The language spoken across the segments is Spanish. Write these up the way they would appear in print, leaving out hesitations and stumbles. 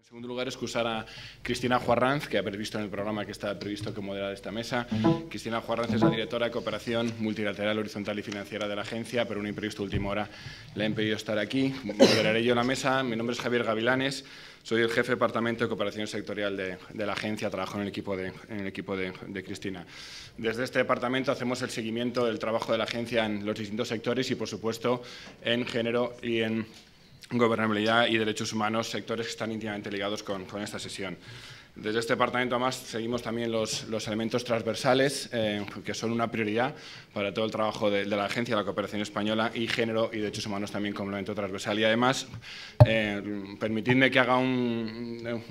En segundo lugar, excusar a Cristina Juarranz, que habéis visto en el programa que está previsto que moderara esta mesa. Cristina Juarranz es la directora de Cooperación Multilateral, Horizontal y Financiera de la agencia, pero un imprevisto última hora le ha impedido estar aquí. Moderaré yo la mesa. Mi nombre es Javier Gavilanes, soy el jefe de Departamento de Cooperación Sectorial de la agencia, trabajo en el equipo de Cristina. Desde este departamento hacemos el seguimiento del trabajo de la agencia en los distintos sectores y, por supuesto, en género y en gobernabilidad y derechos humanos, sectores que están íntimamente ligados con esta sesión. Desde este departamento, además, seguimos también los elementos transversales, que son una prioridad para todo el trabajo de la Agencia de la Cooperación Española, y género y derechos humanos también como elemento transversal. Y además, permitidme que haga unos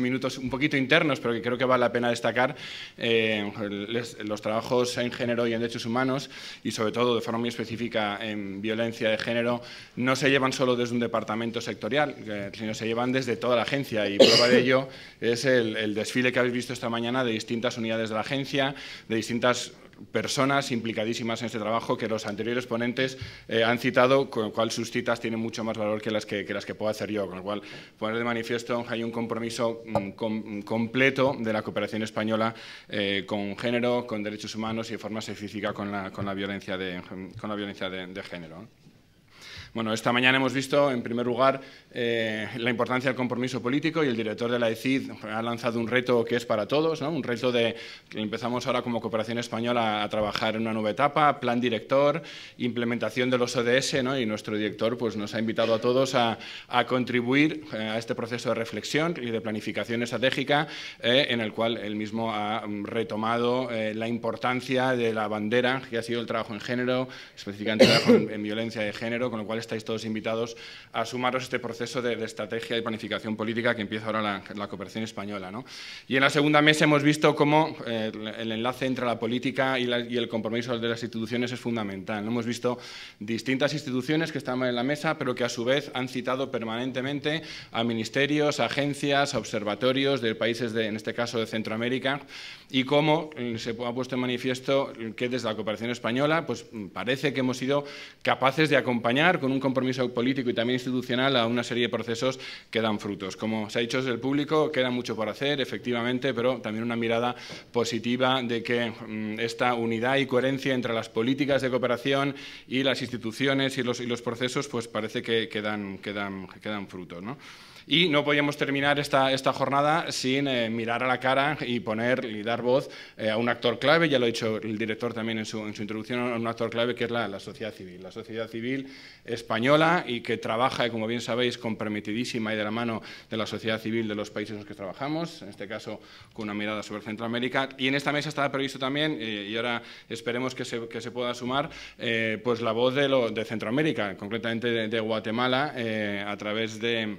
minutos un poquito internos, pero que creo que vale la pena destacar, los trabajos en género y en derechos humanos, y sobre todo de forma muy específica en violencia de género, no se llevan solo desde un departamento sectorial, sino se llevan desde toda la agencia, y prueba de ello es el desfile que habéis visto esta mañana de distintas unidades de la agencia, de distintas personas implicadísimas en este trabajo que los anteriores ponentes han citado, con lo cual sus citas tienen mucho más valor que las que puedo hacer yo, con lo cual poner de manifiesto hay un compromiso completo de la cooperación española con género, con derechos humanos y de forma específica con la violencia de género. Bueno, esta mañana hemos visto, en primer lugar, la importancia del compromiso político, y el director de la ECID ha lanzado un reto que es para todos, ¿no? Un reto que empezamos ahora como Cooperación Española a trabajar en una nueva etapa, plan director, implementación de los ODS, ¿no? Y nuestro director pues, nos ha invitado a todos a contribuir a este proceso de reflexión y de planificación estratégica, en el cual él mismo ha retomado la importancia de la bandera que ha sido el trabajo en género, específicamente el trabajo en violencia de género, con lo cual estáis todos invitados a sumaros a este proceso de estrategia y planificación política que empieza ahora la cooperación española, ¿no? Y en la segunda mesa hemos visto cómo el enlace entre la política y el compromiso de las instituciones es fundamental, ¿no? Hemos visto distintas instituciones que están en la mesa, pero que a su vez han citado permanentemente a ministerios, a agencias, a observatorios de países, en este caso de Centroamérica, y cómo se ha puesto en manifiesto que desde la cooperación española pues, parece que hemos sido capaces de acompañar con un compromiso político y también institucional a una serie de procesos que dan frutos. Como se ha dicho desde el público, queda mucho por hacer, efectivamente, pero también una mirada positiva de que esta unidad y coherencia entre las políticas de cooperación y las instituciones y los procesos pues parece que dan frutos, ¿no? Y no podíamos terminar esta jornada sin mirar a la cara y dar voz a un actor clave, ya lo ha dicho el director también en su introducción, a un actor clave que es la sociedad civil. La sociedad civil española, y que trabaja, como bien sabéis, comprometidísima y de la mano de la sociedad civil de los países en los que trabajamos, en este caso con una mirada sobre Centroamérica. Y en esta mesa estaba previsto también, y ahora esperemos que se pueda sumar, pues la voz de Centroamérica, concretamente de Guatemala, a través de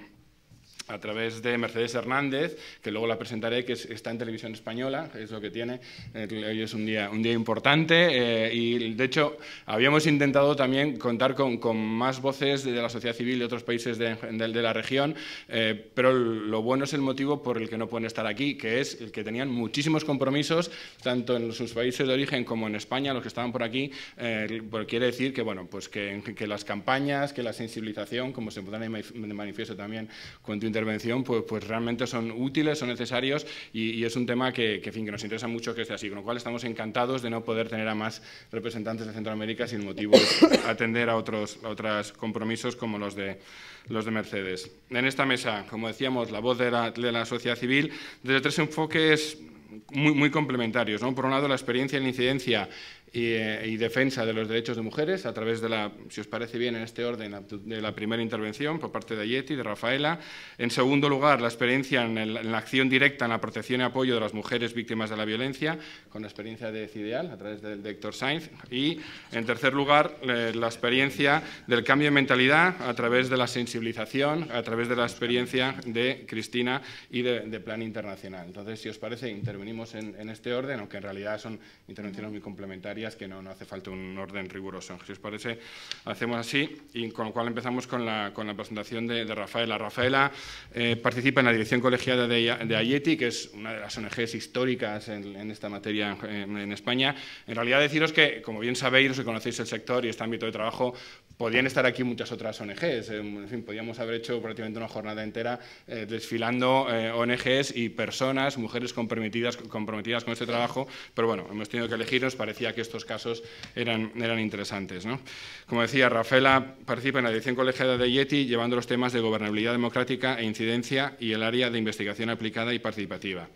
Mercedes Hernández, que luego la presentaré, que está en Televisión Española, es lo que tiene. Hoy es un día importante, y de hecho habíamos intentado también contar con más voces de la sociedad civil de otros países de la región, pero lo bueno es el motivo por el que no pueden estar aquí, que es el que tenían muchísimos compromisos, tanto en sus países de origen como en España, los que estaban por aquí. Quiere decir que, bueno, pues que las campañas, que la sensibilización, como se pone de manifiesto también con tu intervención, pues realmente son útiles, son necesarios, y es un tema que nos interesa mucho que esté así, con lo cual estamos encantados de no poder tener a más representantes de Centroamérica si el motivo es atender a otros compromisos como los de Mercedes. En esta mesa, como decíamos, la voz de la sociedad civil desde tres enfoques muy complementarios, ¿no? Por un lado, la experiencia en la incidencia y defensa de los derechos de mujeres a través de si os parece bien en este orden, de la primera intervención por parte de Ayeti, de Rafaela. En segundo lugar, la experiencia en la acción directa en la protección y apoyo de las mujeres víctimas de la violencia, con la experiencia de CIDEAL a través de Héctor Sainz. Y en tercer lugar, la experiencia del cambio de mentalidad a través de la sensibilización, a través de la experiencia de Cristina y de Plan Internacional. Entonces, si os parece, intervenimos en este orden, aunque en realidad son intervenciones muy complementarias, que no hace falta un orden riguroso. Si os parece, hacemos así, y con lo cual empezamos con la presentación de Rafaela. Rafaela participa en la dirección colegiada de Ayeti, que es una de las ONGs históricas en esta materia en España. En realidad, deciros que, como bien sabéis, los que conocéis el sector y este ámbito de trabajo, Podían estar aquí muchas otras ONGs, en fin, podíamos haber hecho prácticamente una jornada entera desfilando ONGs y personas, mujeres comprometidas con este trabajo, pero bueno, hemos tenido que elegir, nos parecía que estos casos eran interesantes, ¿no? Como decía, Rafaela participa en la dirección colegiada de IETI, llevando los temas de gobernabilidad democrática e incidencia y el área de investigación aplicada y participativa.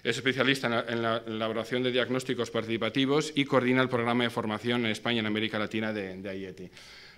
Es especialista en la elaboración de diagnósticos participativos y coordina el programa de formación en España y en América Latina de IETI.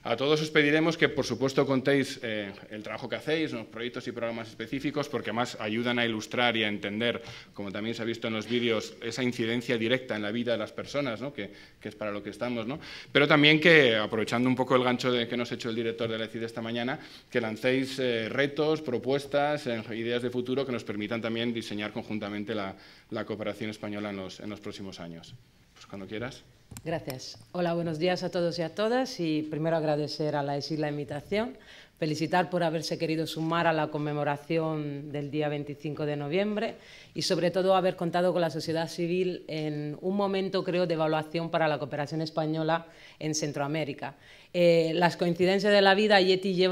A todos os pediremos que, por supuesto, contéis el trabajo que hacéis, los proyectos y programas específicos, porque más ayudan a ilustrar y a entender, como también se ha visto en los vídeos, esa incidencia directa en la vida de las personas, ¿no? que es para lo que estamos, ¿no? Pero también que, aprovechando un poco el gancho que nos ha hecho el director de la ECID esta mañana, que lancéis retos, propuestas, ideas de futuro que nos permitan también diseñar conjuntamente la cooperación española en los próximos años. Pues cuando quieras. Gracias. Hola, buenos días a todos y a todas. Y primero agradecer a la ESID la invitación, felicitar por haberse querido sumar a la conmemoración del día 25 de noviembre y sobre todo haber contado con la sociedad civil en un momento, creo, de evaluación para la cooperación española en Centroamérica. Las coincidencias de la vida, IETI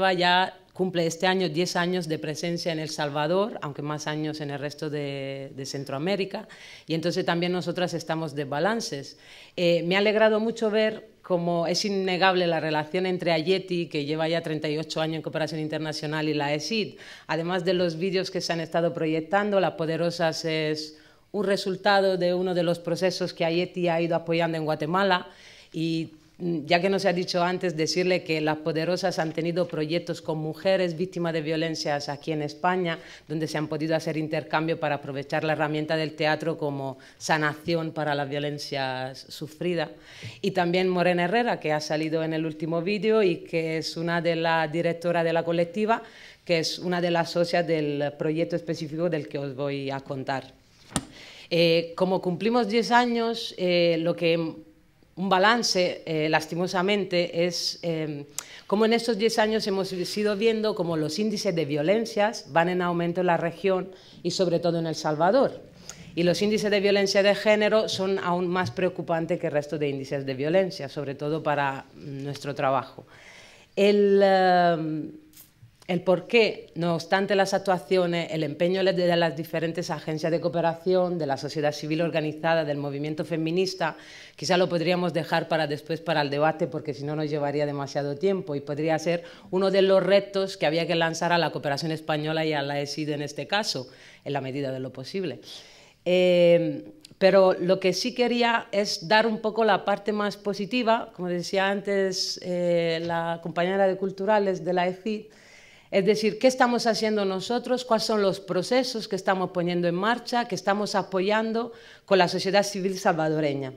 cumple este año 10 años de presencia en El Salvador, aunque más años en el resto de Centroamérica, y entonces también nosotras estamos de balances. Me ha alegrado mucho ver cómo es innegable la relación entre IETI, que lleva ya 38 años en cooperación internacional, y la ESID. Además de los vídeos que se han estado proyectando, La Poderosas es un resultado de uno de los procesos que IETI ha ido apoyando en Guatemala, y ya que no se ha dicho antes, decirle que Las Poderosas han tenido proyectos con mujeres víctimas de violencias aquí en España, donde se han podido hacer intercambio para aprovechar la herramienta del teatro como sanación para las violencias sufridas. Y también Morena Herrera, que ha salido en el último vídeo y que es una de las directoras de la colectiva, que es una de las socias del proyecto específico del que os voy a contar. Como cumplimos 10 años, un balance, lastimosamente, es cómo en estos 10 años hemos ido viendo cómo los índices de violencias van en aumento en la región y sobre todo en El Salvador. Y los índices de violencia de género son aún más preocupantes que el resto de índices de violencia, sobre todo para nuestro trabajo. El por qué, no obstante las actuaciones, el empeño de las diferentes agencias de cooperación, de la sociedad civil organizada, del movimiento feminista, quizá lo podríamos dejar para después, para el debate, porque si no nos llevaría demasiado tiempo y podría ser uno de los retos que había que lanzar a la cooperación española y a la ESID en este caso, en la medida de lo posible. Pero lo que sí quería es dar un poco la parte más positiva, como decía antes la compañera de Culturales de la ECID. Es decir, ¿qué estamos haciendo nosotros? ¿Cuáles son los procesos que estamos poniendo en marcha, que estamos apoyando con la sociedad civil salvadoreña?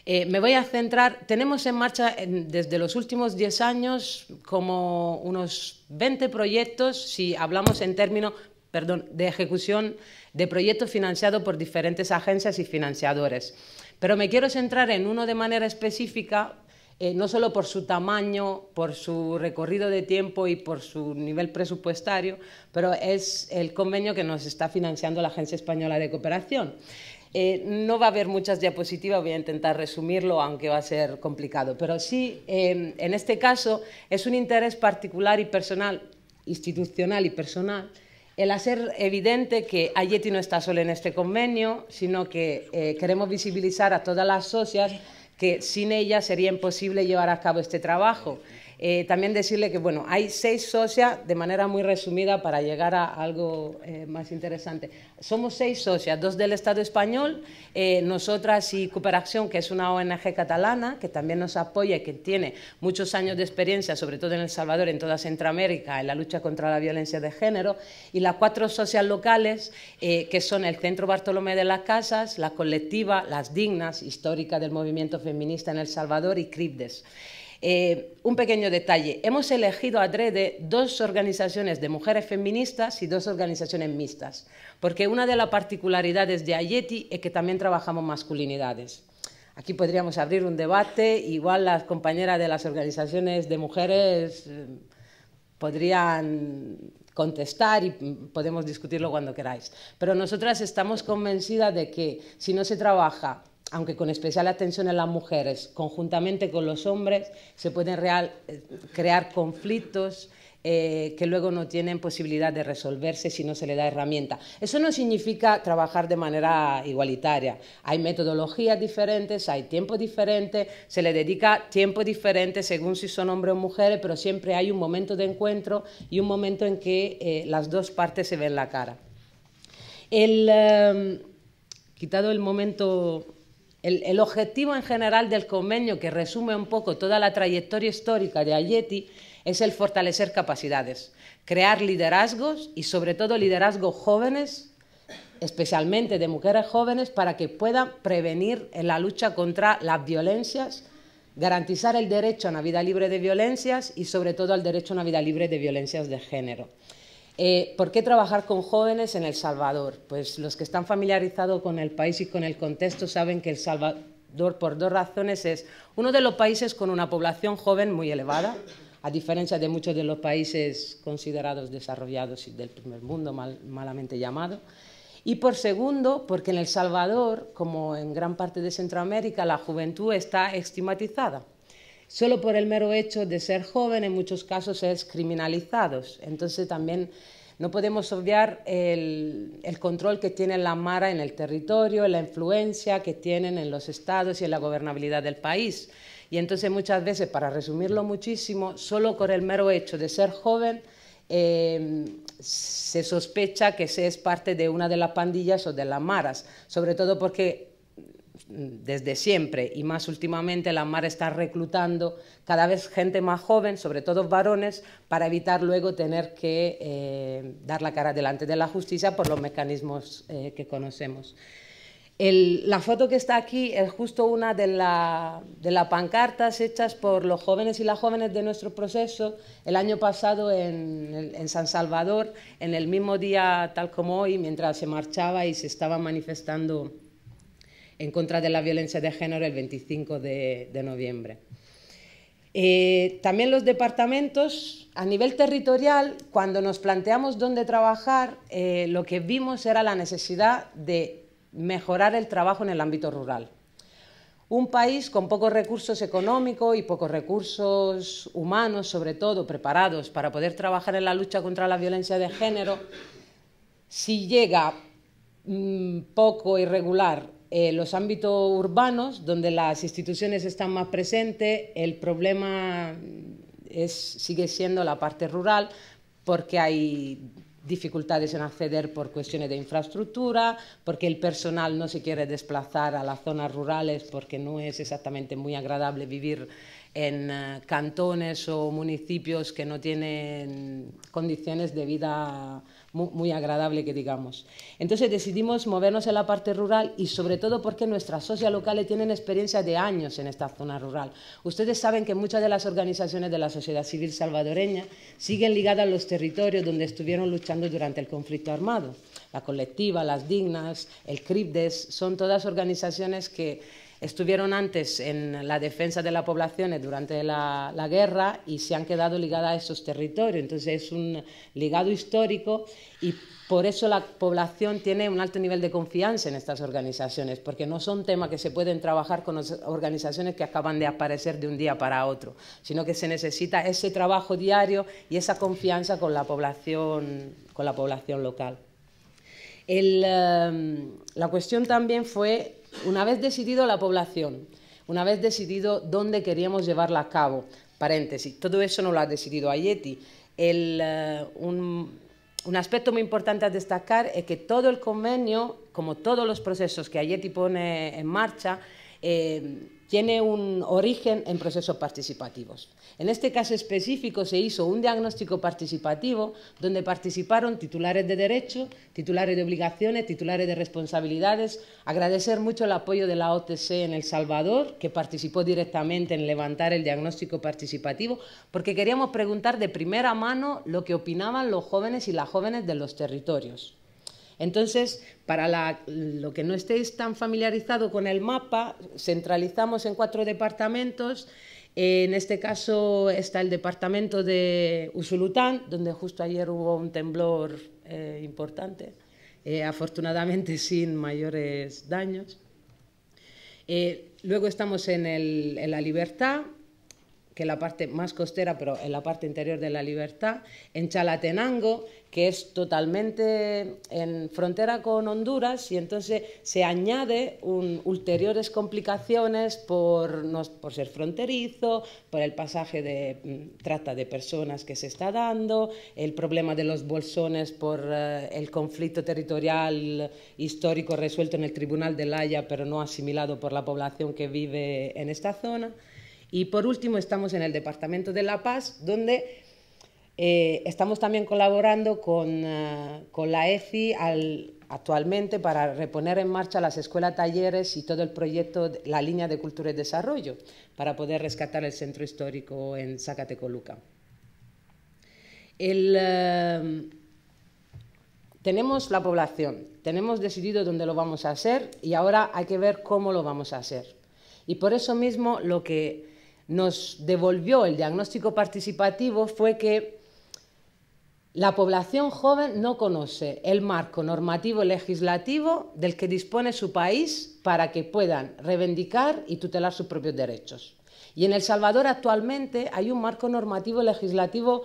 Me voy a centrar, tenemos en marcha desde los últimos 10 años como unos 20 proyectos, si hablamos en términos, de ejecución de proyectos financiados por diferentes agencias y financiadores. Pero me quiero centrar en uno de manera específica, no solo por su tamaño, por su recorrido de tiempo y por su nivel presupuestario, pero es el convenio que nos está financiando la Agencia Española de Cooperación. No va a haber muchas diapositivas, voy a intentar resumirlo, aunque va a ser complicado, pero sí, en este caso, es un interés particular y personal, institucional y personal, el hacer evidente que IETI no está solo en este convenio, sino que queremos visibilizar a todas las socias que sin ella sería imposible llevar a cabo este trabajo. También decirle que bueno, hay 6 socias, de manera muy resumida para llegar a algo más interesante. Somos 6 socias, 2 del Estado español, nosotras y Cooperación, que es una ONG catalana, que también nos apoya y que tiene muchos años de experiencia, sobre todo en El Salvador, en toda Centroamérica, en la lucha contra la violencia de género, y las 4 socias locales, que son el Centro Bartolomé de las Casas, la colectiva Las Dignas, histórica del movimiento feminista en El Salvador, y CRIPDES. Un pequeño detalle, hemos elegido adrede 2 organizaciones de mujeres feministas y 2 organizaciones mixtas, porque una de las particularidades de IETI es que también trabajamos masculinidades. Aquí podríamos abrir un debate, igual las compañeras de las organizaciones de mujeres podrían contestar y podemos discutirlo cuando queráis. Pero nosotras estamos convencidas de que si no se trabaja, aunque con especial atención en las mujeres, conjuntamente con los hombres, se pueden crear conflictos que luego no tienen posibilidad de resolverse si no se le da herramienta. Eso no significa trabajar de manera igualitaria. Hay metodologías diferentes, hay tiempo diferente, se le dedica tiempo diferente según si son hombres o mujeres, pero siempre hay un momento de encuentro y un momento en que las dos partes se ven la cara. Quitado el momento... El objetivo en general del convenio, que resume un poco toda la trayectoria histórica de Aieti, es el fortalecer capacidades, crear liderazgos y sobre todo liderazgos jóvenes, especialmente de mujeres jóvenes, para que puedan prevenir en la lucha contra las violencias, garantizar el derecho a una vida libre de violencias y sobre todo al derecho a una vida libre de violencias de género. ¿Por qué trabajar con jóvenes en El Salvador? Pues los que están familiarizados con el país y con el contexto saben que El Salvador, por dos razones, es uno de los países con una población joven muy elevada, a diferencia de muchos de los países considerados desarrollados y del primer mundo, malamente llamado. Y por segundo, porque en El Salvador, como en gran parte de Centroamérica, la juventud está estigmatizada. Solo por el mero hecho de ser joven, en muchos casos es criminalizados. Entonces también no podemos obviar el control que tiene la Mara en el territorio, la influencia que tienen en los estados y en la gobernabilidad del país. Y entonces muchas veces, para resumirlo muchísimo, solo con el mero hecho de ser joven se sospecha que se es parte de una de las pandillas o de las maras, sobre todo porque desde siempre y más últimamente la Mara está reclutando cada vez gente más joven, sobre todo varones, para evitar luego tener que dar la cara delante de la justicia por los mecanismos que conocemos. La foto que está aquí es justo una de las pancartas hechas por los jóvenes y las jóvenes de nuestro proceso el año pasado en San Salvador, en el mismo día tal como hoy, mientras se marchaba y se estaba manifestando en contra de la violencia de género el 25 de noviembre. También los departamentos, a nivel territorial, cuando nos planteamos dónde trabajar, lo que vimos era la necesidad de mejorar el trabajo en el ámbito rural. Un país con pocos recursos económicos y pocos recursos humanos, sobre todo, preparados para poder trabajar en la lucha contra la violencia de género, si llega poco irregular los ámbitos urbanos, donde las instituciones están más presentes, el problema sigue siendo la parte rural, porque hay dificultades en acceder por cuestiones de infraestructura, porque el personal no se quiere desplazar a las zonas rurales porque no es exactamente muy agradable vivir en cantones o municipios que no tienen condiciones de vida muy agradable, que digamos. Entonces decidimos movernos en la parte rural y sobre todo porque nuestras socias locales tienen experiencia de años en esta zona rural. Ustedes saben que muchas de las organizaciones de la sociedad civil salvadoreña siguen ligadas a los territorios donde estuvieron luchando durante el conflicto armado. La Colectiva, Las Dignas, el CRIPDES, son todas organizaciones que estuvieron antes en la defensa de la población durante la guerra y se han quedado ligadas a esos territorios. Entonces es un ligado histórico y por eso la población tiene un alto nivel de confianza en estas organizaciones, porque no son temas que se pueden trabajar con organizaciones que acaban de aparecer de un día para otro, sino que se necesita ese trabajo diario y esa confianza con la población local. La cuestión también fue, una vez decidido la población, una vez decidido dónde queríamos llevarla a cabo, paréntesis, todo eso no lo ha decidido Aieti. Un aspecto muy importante a destacar es que todo el convenio, como todos los procesos que Aieti pone en marcha, tiene un origen en procesos participativos. En este caso específico se hizo un diagnóstico participativo donde participaron titulares de derechos, titulares de obligaciones, titulares de responsabilidades. Agradecer mucho el apoyo de la OTC en El Salvador, que participó directamente en levantar el diagnóstico participativo, porque queríamos preguntar de primera mano lo que opinaban los jóvenes y las jóvenes de los territorios. Entonces, para lo que no estéis tan familiarizado con el mapa, centralizamos en 4 departamentos En este caso está el departamento de Usulután, donde justo ayer hubo un temblor importante, afortunadamente sin mayores daños. Luego estamos en La Libertad, que es la parte más costera, pero en la parte interior de La Libertad, en Chalatenango, que es totalmente en frontera con Honduras, y entonces se añade ulteriores complicaciones por ser fronterizo, por el pasaje de trata de personas que se está dando, el problema de los bolsones por el conflicto territorial histórico resuelto en el Tribunal de La Haya, pero no asimilado por la población que vive en esta zona. Y por último estamos en el Departamento de La Paz, donde estamos también colaborando con la EFI actualmente para reponer en marcha las escuelas talleres y todo el proyecto, la línea de cultura y desarrollo, para poder rescatar el centro histórico en Zacatecoluca. Tenemos la población, tenemos decidido dónde lo vamos a hacer y ahora hay que ver cómo lo vamos a hacer. Y por eso mismo lo que nos devolvió el diagnóstico participativo fue que la población joven no conoce el marco normativo y legislativo del que dispone su país para que puedan reivindicar y tutelar sus propios derechos. Y en El Salvador actualmente hay un marco normativo legislativo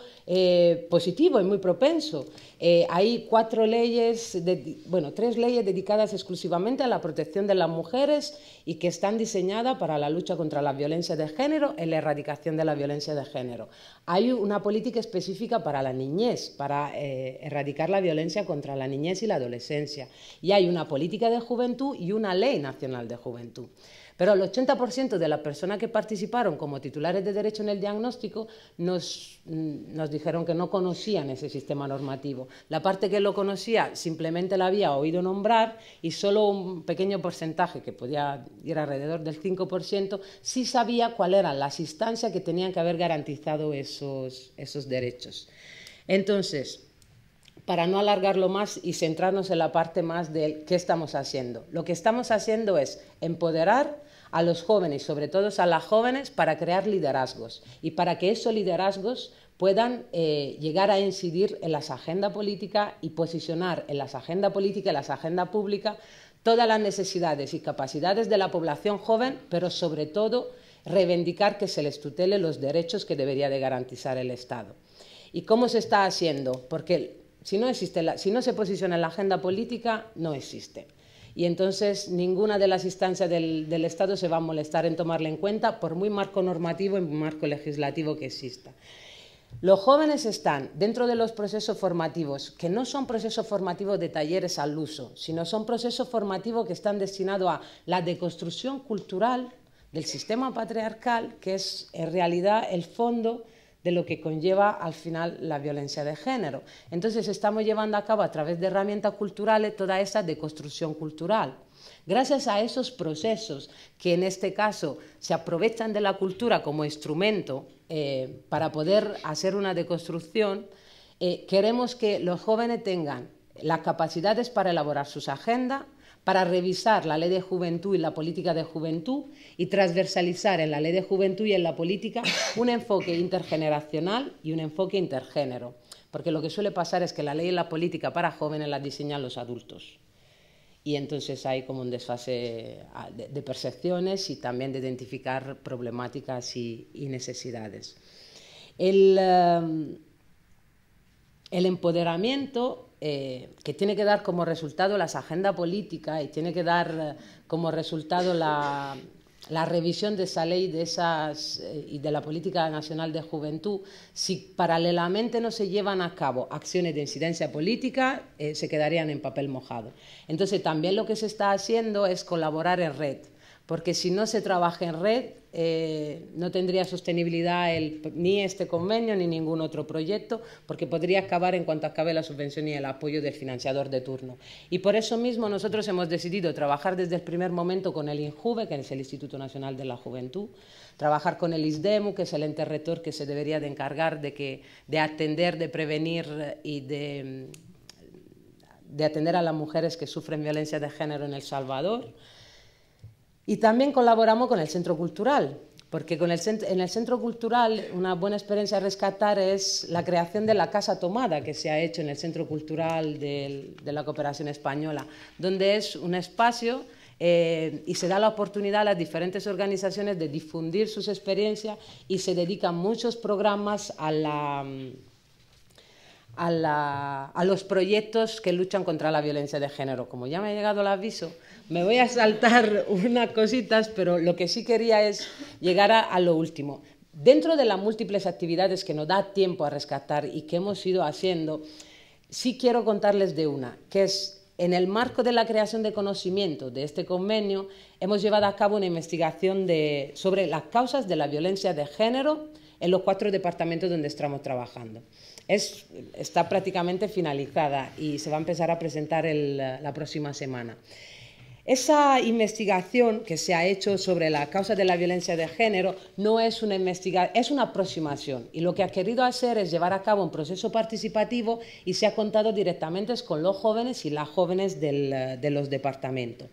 positivo y muy propenso. Hay 3 leyes dedicadas exclusivamente a la protección de las mujeres y que están diseñadas para la lucha contra la violencia de género y la erradicación de la violencia de género. Hay una política específica para la niñez, para erradicar la violencia contra la niñez y la adolescencia. Y hay una política de juventud y una ley nacional de juventud. Pero el 80% de las personas que participaron como titulares de derecho en el diagnóstico nos dijeron que no conocían ese sistema normativo. La parte que lo conocía simplemente la había oído nombrar y solo un pequeño porcentaje, que podía ir alrededor del 5%, sí sabía cuáles eran las instancias que tenían que haber garantizado esos derechos. Entonces, para no alargarlo más y centrarnos en la parte más de qué estamos haciendo. Lo que estamos haciendo es empoderar a los jóvenes, sobre todo a las jóvenes, para crear liderazgos y para que esos liderazgos puedan llegar a incidir en las agendas políticas y posicionar en las agendas políticas, en las agendas públicas, todas las necesidades y capacidades de la población joven, pero sobre todo reivindicar que se les tutele los derechos que debería de garantizar el Estado. ¿Y cómo se está haciendo? Porque si no se posiciona en la agenda política, no existe. Y entonces ninguna de las instancias del Estado se va a molestar en tomarla en cuenta, por muy marco normativo y marco legislativo que exista. Los jóvenes están dentro de los procesos formativos, que no son procesos formativos de talleres al uso, sino son procesos formativos que están destinados a la deconstrucción cultural del sistema patriarcal, que es en realidad el fondo de lo que conlleva al final la violencia de género. Entonces estamos llevando a cabo a través de herramientas culturales toda esa deconstrucción cultural. Gracias a esos procesos que en este caso se aprovechan de la cultura como instrumento para poder hacer una deconstrucción, queremos que los jóvenes tengan las capacidades para elaborar sus agendas, para revisar la ley de juventud y la política de juventud y transversalizar en la ley de juventud y en la política un enfoque intergeneracional y un enfoque intergénero. Porque lo que suele pasar es que la ley y la política para jóvenes las diseñan los adultos. Y entonces hay como un desfase de percepciones y también de identificar problemáticas y necesidades. El empoderamiento que tiene que dar como resultado las agendas políticas y tiene que dar como resultado la revisión de esa ley y de la Política Nacional de Juventud, si paralelamente no se llevan a cabo acciones de incidencia política, se quedarían en papel mojado. Entonces también lo que se está haciendo es colaborar en red, porque si no se trabaja en red, no tendría sostenibilidad ni este convenio ni ningún otro proyecto, porque podría acabar en cuanto acabe la subvención y el apoyo del financiador de turno. Y por eso mismo nosotros hemos decidido trabajar desde el primer momento con el INJUVE, que es el Instituto Nacional de la Juventud, trabajar con el ISDEMU, que es el ente rector que se debería de encargar de atender, de prevenir y de atender a las mujeres que sufren violencia de género en El Salvador. Y también colaboramos con el Centro Cultural, Porque en el centro cultural una buena experiencia a rescatar es la creación de la Casa Tomada que se ha hecho en el Centro Cultural de la Cooperación Española, donde es un espacio y se da la oportunidad a las diferentes organizaciones de difundir sus experiencias y se dedican muchos programas a los proyectos que luchan contra la violencia de género. Como ya me ha llegado el aviso, me voy a saltar unas cositas, pero lo que sí quería es llegar a lo último. Dentro de las múltiples actividades que nos da tiempo a rescatar y que hemos ido haciendo, sí quiero contarles de una, que es en el marco de la creación de conocimiento de este convenio, hemos llevado a cabo una investigación sobre las causas de la violencia de género en los 4 departamentos donde estamos trabajando. Está prácticamente finalizada y se va a empezar a presentar la próxima semana. Esa investigación que se ha hecho sobre la causa de la violencia de género no es una investigación, es una aproximación, y lo que ha querido hacer es llevar a cabo un proceso participativo y se ha contado directamente con los jóvenes y las jóvenes de los departamentos.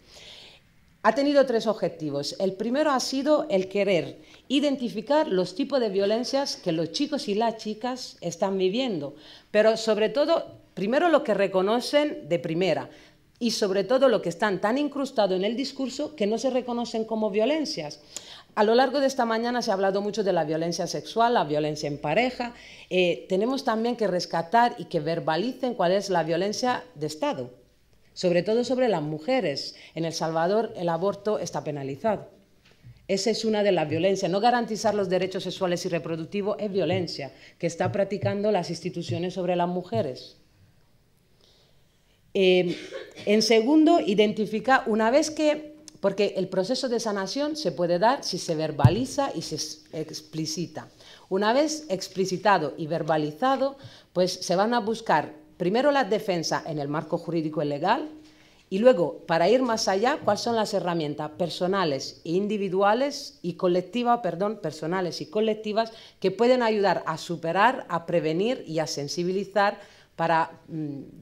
Ha tenido 3 objetivos. El primero ha sido el querer identificar los tipos de violencias que los chicos y las chicas están viviendo, pero sobre todo, primero lo que reconocen de primera, y sobre todo lo que están tan incrustados en el discurso que no se reconocen como violencias. A lo largo de esta mañana se ha hablado mucho de la violencia sexual, la violencia en pareja. Tenemos también que rescatar y que verbalicen cuál es la violencia de Estado, sobre todo sobre las mujeres. En El Salvador el aborto está penalizado. Esa es una de las violencias. No garantizar los derechos sexuales y reproductivos es violencia que están practicando las instituciones sobre las mujeres. En segundo, identificar una vez que, porque el proceso de sanación se puede dar si se verbaliza y se explicita. Una vez explicitado y verbalizado, pues se van a buscar primero las defensas en el marco jurídico y legal y luego, para ir más allá, cuáles son las herramientas personales e individuales y colectivas, personales y colectivas que pueden ayudar a superar, a prevenir y a sensibilizar para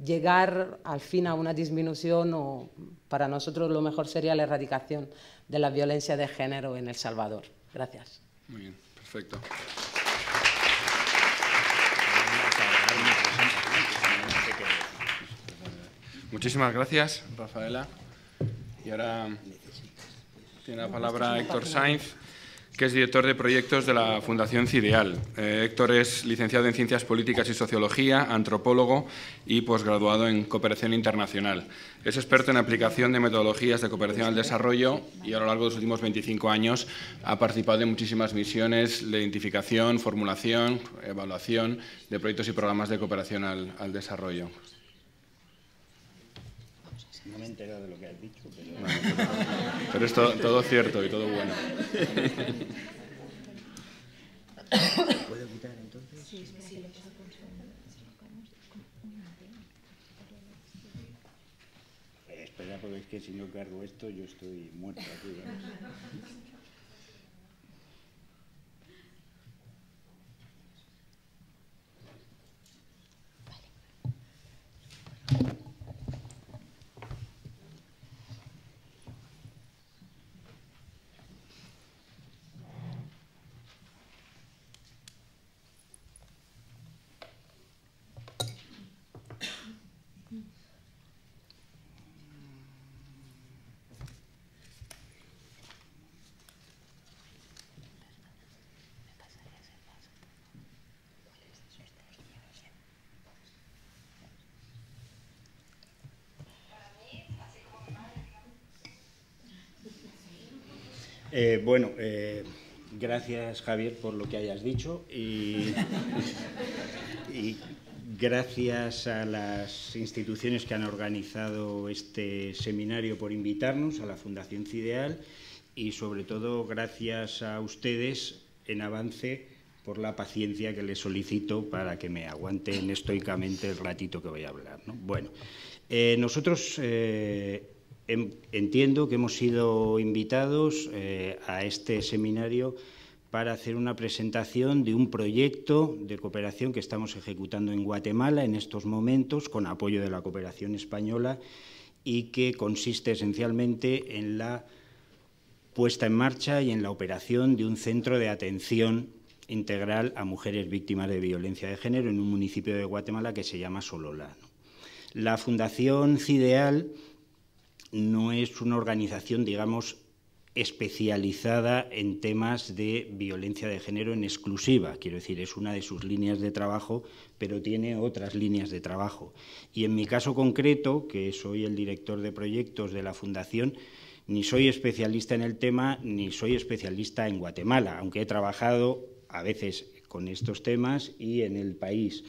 llegar al fin a una disminución o para nosotros lo mejor sería la erradicación de la violencia de género en El Salvador. Gracias. Muy bien, perfecto. Muchísimas gracias, Rafaela. Y ahora tiene la palabra Héctor Sainz, que es director de proyectos de la Fundación CIDEAL. Héctor es licenciado en Ciencias Políticas y Sociología, antropólogo y posgraduado en Cooperación Internacional. Es experto en aplicación de metodologías de cooperación al desarrollo y a lo largo de los últimos 25 años ha participado en muchísimas misiones de identificación, formulación, evaluación de proyectos y programas de cooperación al desarrollo. No me he enterado de lo que has dicho, pero... Bueno, pero es todo cierto y todo bueno. ¿Puedo quitar entonces? Sí. Espera, porque es que si no cargo esto yo estoy muerto aquí, ¿verdad? Gracias, Javier, por lo que hayas dicho y gracias a las instituciones que han organizado este seminario por invitarnos, a la Fundación CIDEAL y, sobre todo, gracias a ustedes en avance por la paciencia que les solicito para que me aguanten estoicamente el ratito que voy a hablar, ¿no? Bueno, nosotros... entiendo que hemos sido invitados a este seminario para hacer una presentación de un proyecto de cooperación que estamos ejecutando en Guatemala en estos momentos con apoyo de la cooperación española y que consiste esencialmente en la puesta en marcha y en la operación de un centro de atención integral a mujeres víctimas de violencia de género en un municipio de Guatemala que se llama Sololá. La Fundación CIDEAL no es una organización, digamos, especializada en temas de violencia de género en exclusiva. Quiero decir, es una de sus líneas de trabajo, pero tiene otras líneas de trabajo. Y en mi caso concreto, que soy el director de proyectos de la Fundación, ni soy especialista en el tema, ni soy especialista en Guatemala, aunque he trabajado a veces con estos temas y en el país.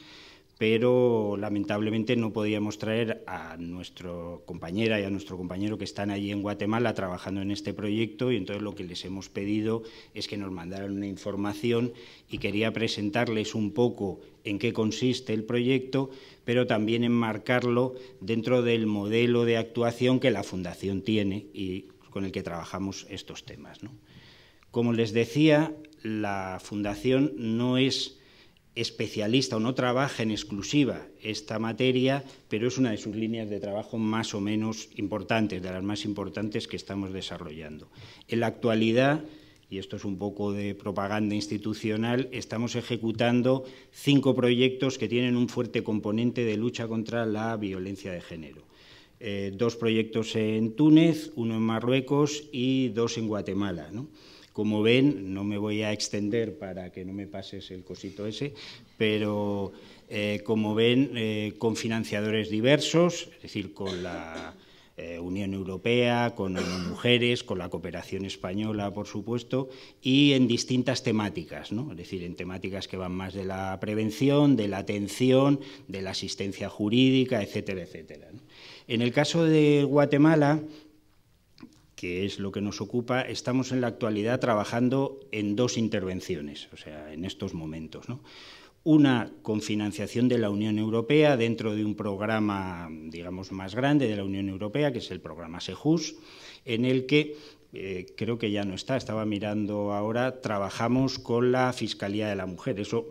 Pero lamentablemente no podíamos traer a nuestra compañera y a nuestro compañero que están allí en Guatemala trabajando en este proyecto, y entonces lo que les hemos pedido es que nos mandaran una información, y quería presentarles un poco en qué consiste el proyecto, pero también enmarcarlo dentro del modelo de actuación que la Fundación tiene y con el que trabajamos estos temas, ¿no? Como les decía, la Fundación no es especialista o no trabaja en exclusiva esta materia, pero es una de sus líneas de trabajo más o menos importantes, de las más importantes que estamos desarrollando. En la actualidad, y esto es un poco de propaganda institucional, estamos ejecutando 5 proyectos que tienen un fuerte componente de lucha contra la violencia de género. 2 proyectos en Túnez, 1 en Marruecos y 2 en Guatemala, ¿no? Como ven, no me voy a extender para que no me pases el cosito ese, pero como ven, con financiadores diversos, es decir, con la Unión Europea, con mujeres, con la cooperación española, por supuesto, y en distintas temáticas, ¿no? Es decir, en temáticas que van más de la prevención, de la atención, de la asistencia jurídica, etcétera, etcétera, ¿no? En el caso de Guatemala, que es lo que nos ocupa, estamos en la actualidad trabajando en 2 intervenciones, o sea, en estos momentos, ¿no? Una con financiación de la Unión Europea dentro de un programa, digamos, más grande de la Unión Europea, que es el programa SEJUS, en el que, creo que ya no está, estaba mirando ahora, trabajamos con la Fiscalía de la Mujer. Eso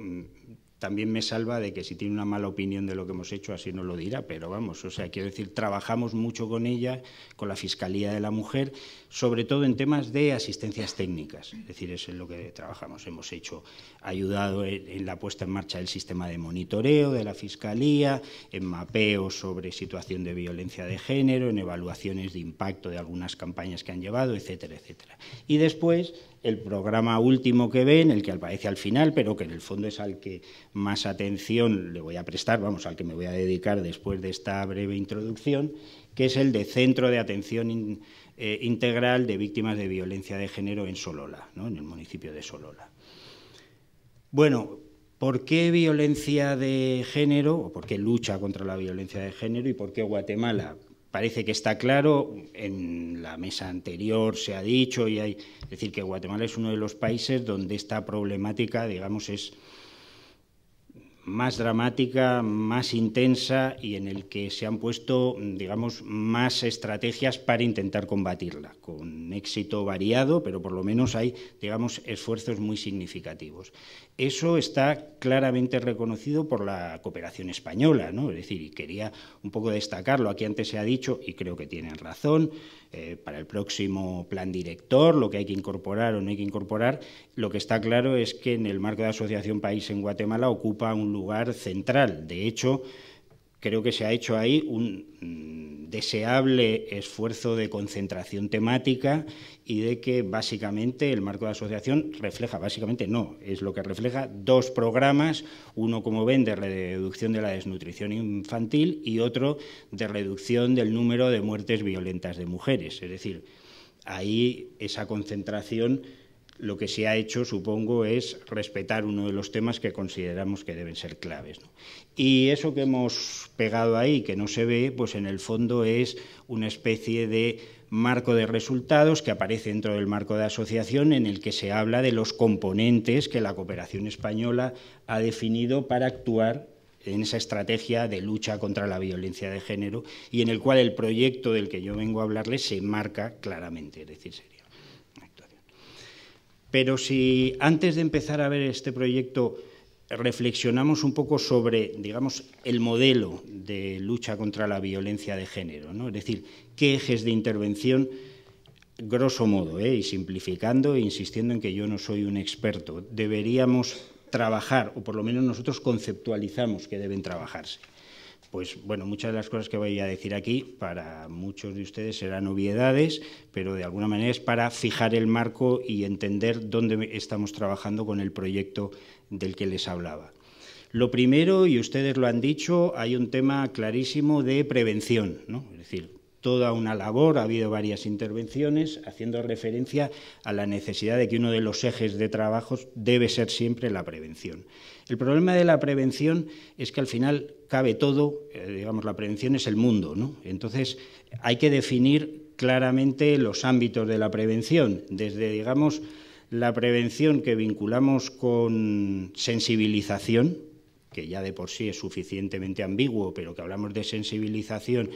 también me salva de que si tiene una mala opinión de lo que hemos hecho, así no lo dirá, pero vamos, o sea, quiero decir, trabajamos mucho con ella, con la Fiscalía de la Mujer, sobre todo en temas de asistencias técnicas, es decir, eso es lo que trabajamos. Hemos ayudado en la puesta en marcha del sistema de monitoreo de la Fiscalía, en mapeos sobre situación de violencia de género, en evaluaciones de impacto de algunas campañas que han llevado, etcétera, etcétera. Y después, el programa último que ven, el que aparece al final, pero que en el fondo es al que más atención le voy a prestar, vamos, al que me voy a dedicar después de esta breve introducción, que es el de Centro de Atención Integral de Víctimas de Violencia de Género en Sololá, ¿no? En el municipio de Sololá. Bueno, ¿por qué violencia de género, o por qué lucha contra la violencia de género, y por qué Guatemala? Parece que está claro, en la mesa anterior se ha dicho, es decir, que Guatemala es uno de los países donde esta problemática, digamos, es más dramática, más intensa, y en el que se han puesto, digamos, más estrategias para intentar combatirla, con éxito variado, pero por lo menos hay, digamos, esfuerzos muy significativos. Eso está claramente reconocido por la cooperación española, ¿no? Es decir, y quería un poco destacarlo. Aquí antes se ha dicho, y creo que tienen razón, para el próximo plan director, lo que hay que incorporar o no hay que incorporar, lo que está claro es que en el marco de Asociación País en Guatemala ocupa un lugar central. De hecho, creo que se ha hecho ahí un deseable esfuerzo de concentración temática y de que básicamente el marco de asociación refleja, básicamente no, es lo que refleja 2 programas, uno, como ven, de reducción de la desnutrición infantil y otro de reducción del número de muertes violentas de mujeres. Es decir, ahí esa concentración, lo que se ha hecho, supongo, es respetar uno de los temas que consideramos que deben ser claves, ¿no? Y eso que hemos pegado ahí, que no se ve, pues en el fondo es una especie de marco de resultados que aparece dentro del marco de asociación, en el que se habla de los componentes que la cooperación española ha definido para actuar en esa estrategia de lucha contra la violencia de género, y en el cual el proyecto del que yo vengo a hablarles se marca claramente, es decir, sería una actuación. Pero si antes de empezar a ver este proyecto reflexionamos un poco sobre, digamos, el modelo de lucha contra la violencia de género, ¿no? Es decir, qué ejes de intervención grosso modo, y simplificando e insistiendo en que yo no soy un experto, deberíamos trabajar, o por lo menos nosotros conceptualizamos que deben trabajarse. Pues bueno, muchas de las cosas que voy a decir aquí para muchos de ustedes serán obviedades, pero de alguna manera es para fijar el marco y entender dónde estamos trabajando con el proyecto del que les hablaba. Lo primero, y ustedes lo han dicho, hay un tema clarísimo de prevención, ¿no? Es decir, toda una labor, ha habido varias intervenciones haciendo referencia a la necesidad de que uno de los ejes de trabajo debe ser siempre la prevención. El problema de la prevención es que al final cabe todo, digamos, la prevención es el mundo, ¿no? Entonces hay que definir claramente los ámbitos de la prevención, desde, digamos, la prevención que vinculamos con sensibilización, que ya de por sí es suficientemente ambiguo, pero que hablamos de sensibilización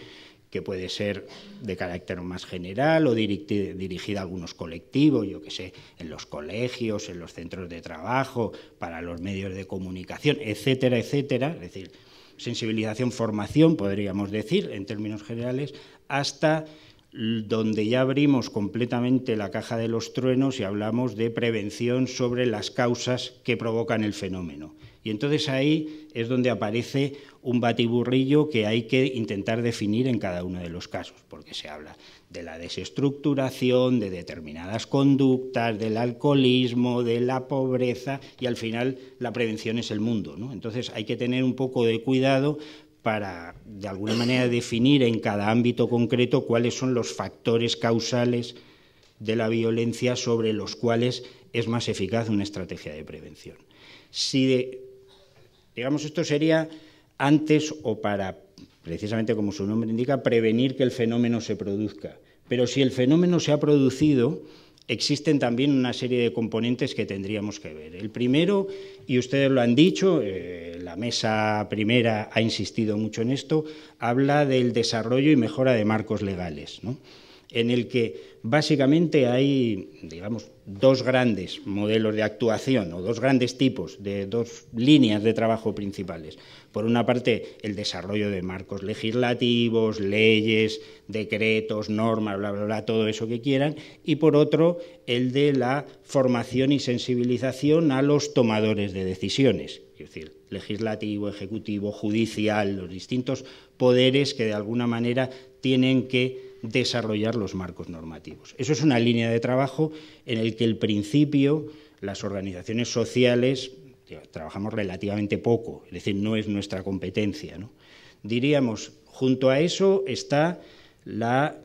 que puede ser de carácter más general o dirigida a algunos colectivos, yo que sé, en los colegios, en los centros de trabajo, para los medios de comunicación, etcétera, etcétera. Es decir, sensibilización, formación, podríamos decir, en términos generales, hasta donde ya abrimos completamente la caja de los truenos y hablamos de prevención sobre las causas que provocan el fenómeno. Y entonces ahí es donde aparece un batiburrillo que hay que intentar definir en cada uno de los casos, porque se habla de la desestructuración, de determinadas conductas, del alcoholismo, de la pobreza, y al final la prevención es el mundo, ¿no? Entonces hay que tener un poco de cuidado para, de alguna manera, definir en cada ámbito concreto cuáles son los factores causales de la violencia sobre los cuales es más eficaz una estrategia de prevención. Digamos, esto sería antes o para, precisamente como su nombre indica, prevenir que el fenómeno se produzca. Pero si el fenómeno se ha producido, existen también una serie de componentes que tendríamos que ver. El primero, y ustedes lo han dicho, la mesa primera ha insistido mucho en esto, habla del desarrollo y mejora de marcos legales, ¿no? En el que básicamente hay, digamos, dos grandes modelos de actuación o dos grandes tipos, de dos líneas de trabajo principales. Por una parte, el desarrollo de marcos legislativos, leyes, decretos, normas, bla, bla, bla, todo eso que quieran, y por otro, el de la formación y sensibilización a los tomadores de decisiones, es decir, legislativo, ejecutivo, judicial, los distintos poderes que de alguna manera tienen que desarrollar los marcos normativos. Eso es una línea de trabajo en el que el principio, las organizaciones sociales, trabajamos relativamente poco, es decir, no es nuestra competencia, ¿no? Diríamos, junto a eso está la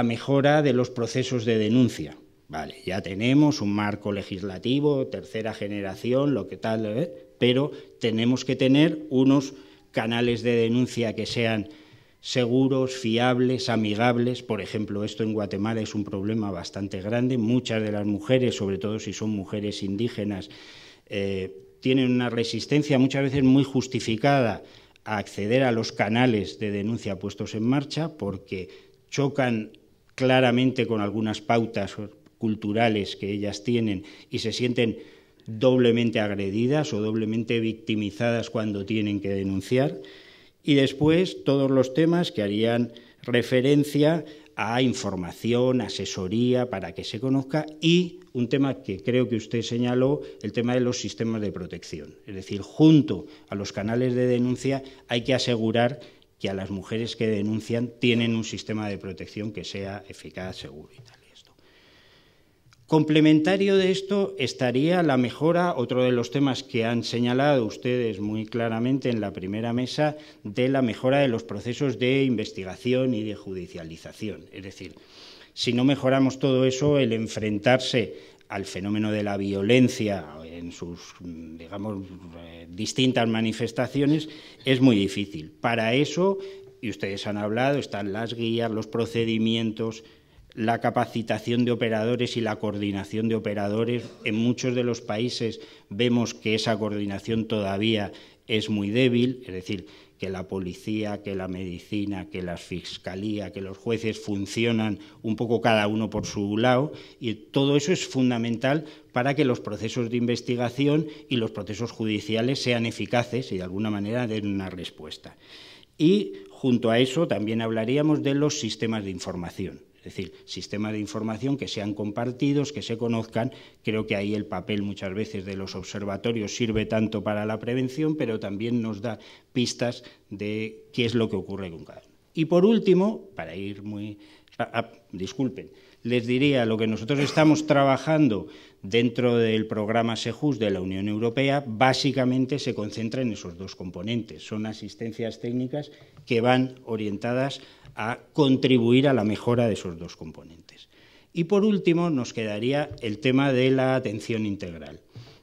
mejora de los procesos de denuncia. Vale, ya tenemos un marco legislativo, tercera generación, lo que tal, pero tenemos que tener unos canales de denuncia que sean seguros, fiables, amigables. Por ejemplo, esto en Guatemala es un problema bastante grande. Muchas de las mujeres, sobre todo si son mujeres indígenas, tienen una resistencia muchas veces muy justificada a acceder a los canales de denuncia puestos en marcha porque chocan claramente con algunas pautas culturales que ellas tienen y se sienten doblemente agredidas o doblemente victimizadas cuando tienen que denunciar. Y después todos los temas que harían referencia a información, asesoría, para que se conozca, y un tema que creo que usted señaló, el tema de los sistemas de protección. Es decir, junto a los canales de denuncia hay que asegurar que a las mujeres que denuncian tienen un sistema de protección que sea eficaz, seguro y tal. Complementario de esto estaría la mejora, otro de los temas que han señalado ustedes muy claramente en la primera mesa, de la mejora de los procesos de investigación y de judicialización. Es decir, si no mejoramos todo eso, el enfrentarse al fenómeno de la violencia en sus, digamos, distintas manifestaciones es muy difícil. Para eso, y ustedes han hablado, están las guías, los procedimientos, la capacitación de operadores y la coordinación de operadores. En muchos de los países vemos que esa coordinación todavía es muy débil, es decir, que la policía, que la medicina, que la fiscalía, que los jueces funcionan un poco cada uno por su lado, y todo eso es fundamental para que los procesos de investigación y los procesos judiciales sean eficaces y de alguna manera den una respuesta. Y junto a eso también hablaríamos de los sistemas de información. Es Es decir, sistemas de información que sean compartidos, que se conozcan. Creo que ahí el papel muchas veces de los observatorios sirve tanto para la prevención, pero también nos da pistas de qué es lo que ocurre con cada uno. Y por último, para ir muy... disculpen, les diría lo que nosotros estamos trabajando dentro del programa SEJUS de la Unión Europea, básicamente se concentra en esos dos componentes. Son asistencias técnicas que van orientadas a contribuir a la mejora de esos dos componentes. Y por último nos quedaría el tema de la atención integral.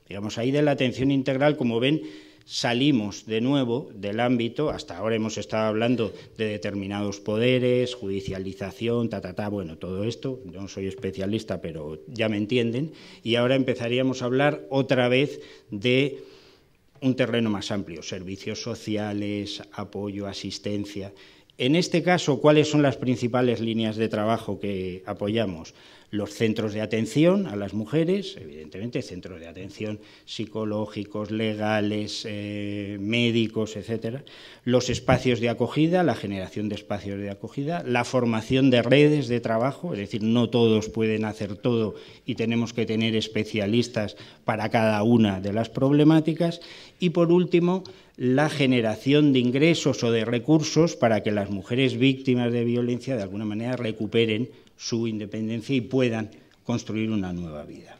Digamos, ahí de la atención integral, como ven, salimos de nuevo del ámbito, hasta ahora hemos estado hablando de determinados poderes, judicialización, bueno, todo esto, yo no soy especialista, pero ya me entienden, y ahora empezaríamos a hablar otra vez de un terreno más amplio, servicios sociales, apoyo, asistencia. En este caso, ¿cuáles son las principales líneas de trabajo que apoyamos? Los centros de atención a las mujeres, evidentemente, centros de atención psicológicos, legales, médicos, etcétera. Los espacios de acogida, la generación de espacios de acogida, la formación de redes de trabajo, es decir, no todos pueden hacer todo y tenemos que tener especialistas para cada una de las problemáticas. Y, por último, la generación de ingresos o de recursos para que las mujeres víctimas de violencia de alguna manera recuperen su independencia y puedan construir una nueva vida.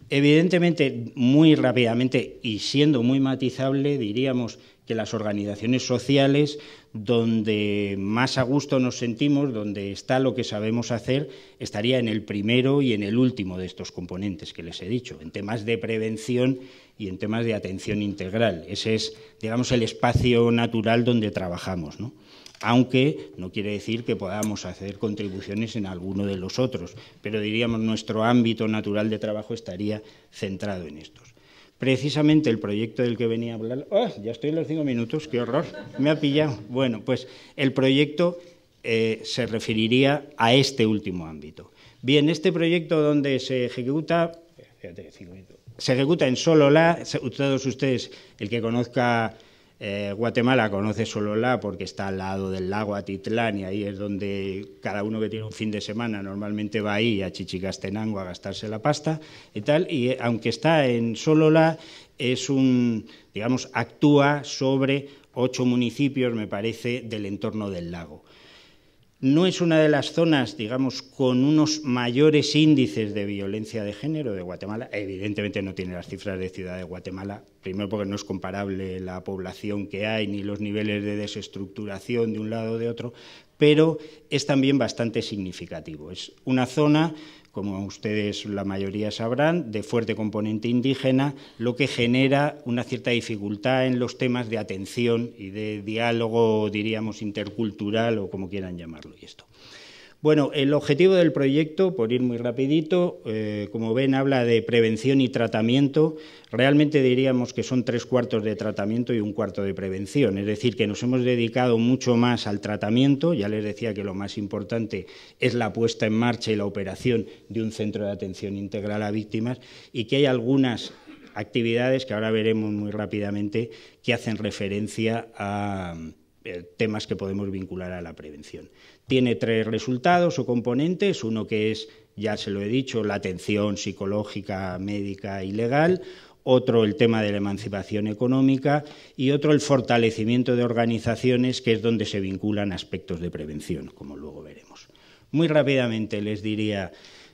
Evidentemente, muy rápidamente y siendo muy matizable, diríamos que las organizaciones sociales, donde más a gusto nos sentimos, donde está lo que sabemos hacer, estaría en el primero y en el último de estos componentes que les he dicho, en temas de prevención y en temas de atención integral. Ese es, digamos, el espacio natural donde trabajamos, ¿no? Aunque no quiere decir que podamos hacer contribuciones en alguno de los otros, pero diríamos nuestro ámbito natural de trabajo estaría centrado en estos. Precisamente el proyecto del que venía a hablar... ¡Oh, ya estoy en los 5 minutos! ¡Qué horror! Me ha pillado. Bueno, pues el proyecto se referiría a este último ámbito. Bien, este proyecto donde se ejecuta... Fíjate, 5 minutos. Se ejecuta en Sololá. Todos ustedes, el que conozca... Guatemala conoce Sololá porque está al lado del lago Atitlán y ahí es donde cada uno que tiene un fin de semana normalmente va ahí a Chichicastenango a gastarse la pasta y tal, y aunque está en Sololá es digamos, actúa sobre 8 municipios, me parece, del entorno del lago. No es una de las zonas, digamos, con unos mayores índices de violencia de género de Guatemala. Evidentemente no tiene las cifras de Ciudad de Guatemala, primero porque no es comparable la población que hay ni los niveles de desestructuración de un lado o de otro, pero es también bastante significativo. Es una zona, como ustedes la mayoría sabrán, de fuerte componente indígena, lo que genera una cierta dificultad en los temas de atención y de diálogo, diríamos, intercultural o como quieran llamarlo. Y esto. Bueno, el objetivo del proyecto, por ir muy rapidito, como ven, habla de prevención y tratamiento. Realmente diríamos que son 3/4 de tratamiento y 1/4 de prevención, es decir, que nos hemos dedicado mucho más al tratamiento. Ya les decía que lo más importante es la puesta en marcha y la operación de un centro de atención integral a víctimas y que hay algunas actividades que ahora veremos muy rápidamente que hacen referencia a temas que podemos vincular a la prevención. Tiene 3 resultados o componentes, uno que es, ya se lo he dicho, la atención psicológica, médica y legal, otro el tema de la emancipación económica y otro el fortalecimiento de organizaciones, que es donde se vinculan aspectos de prevención, como luego veremos. Muy rápidamente les diría,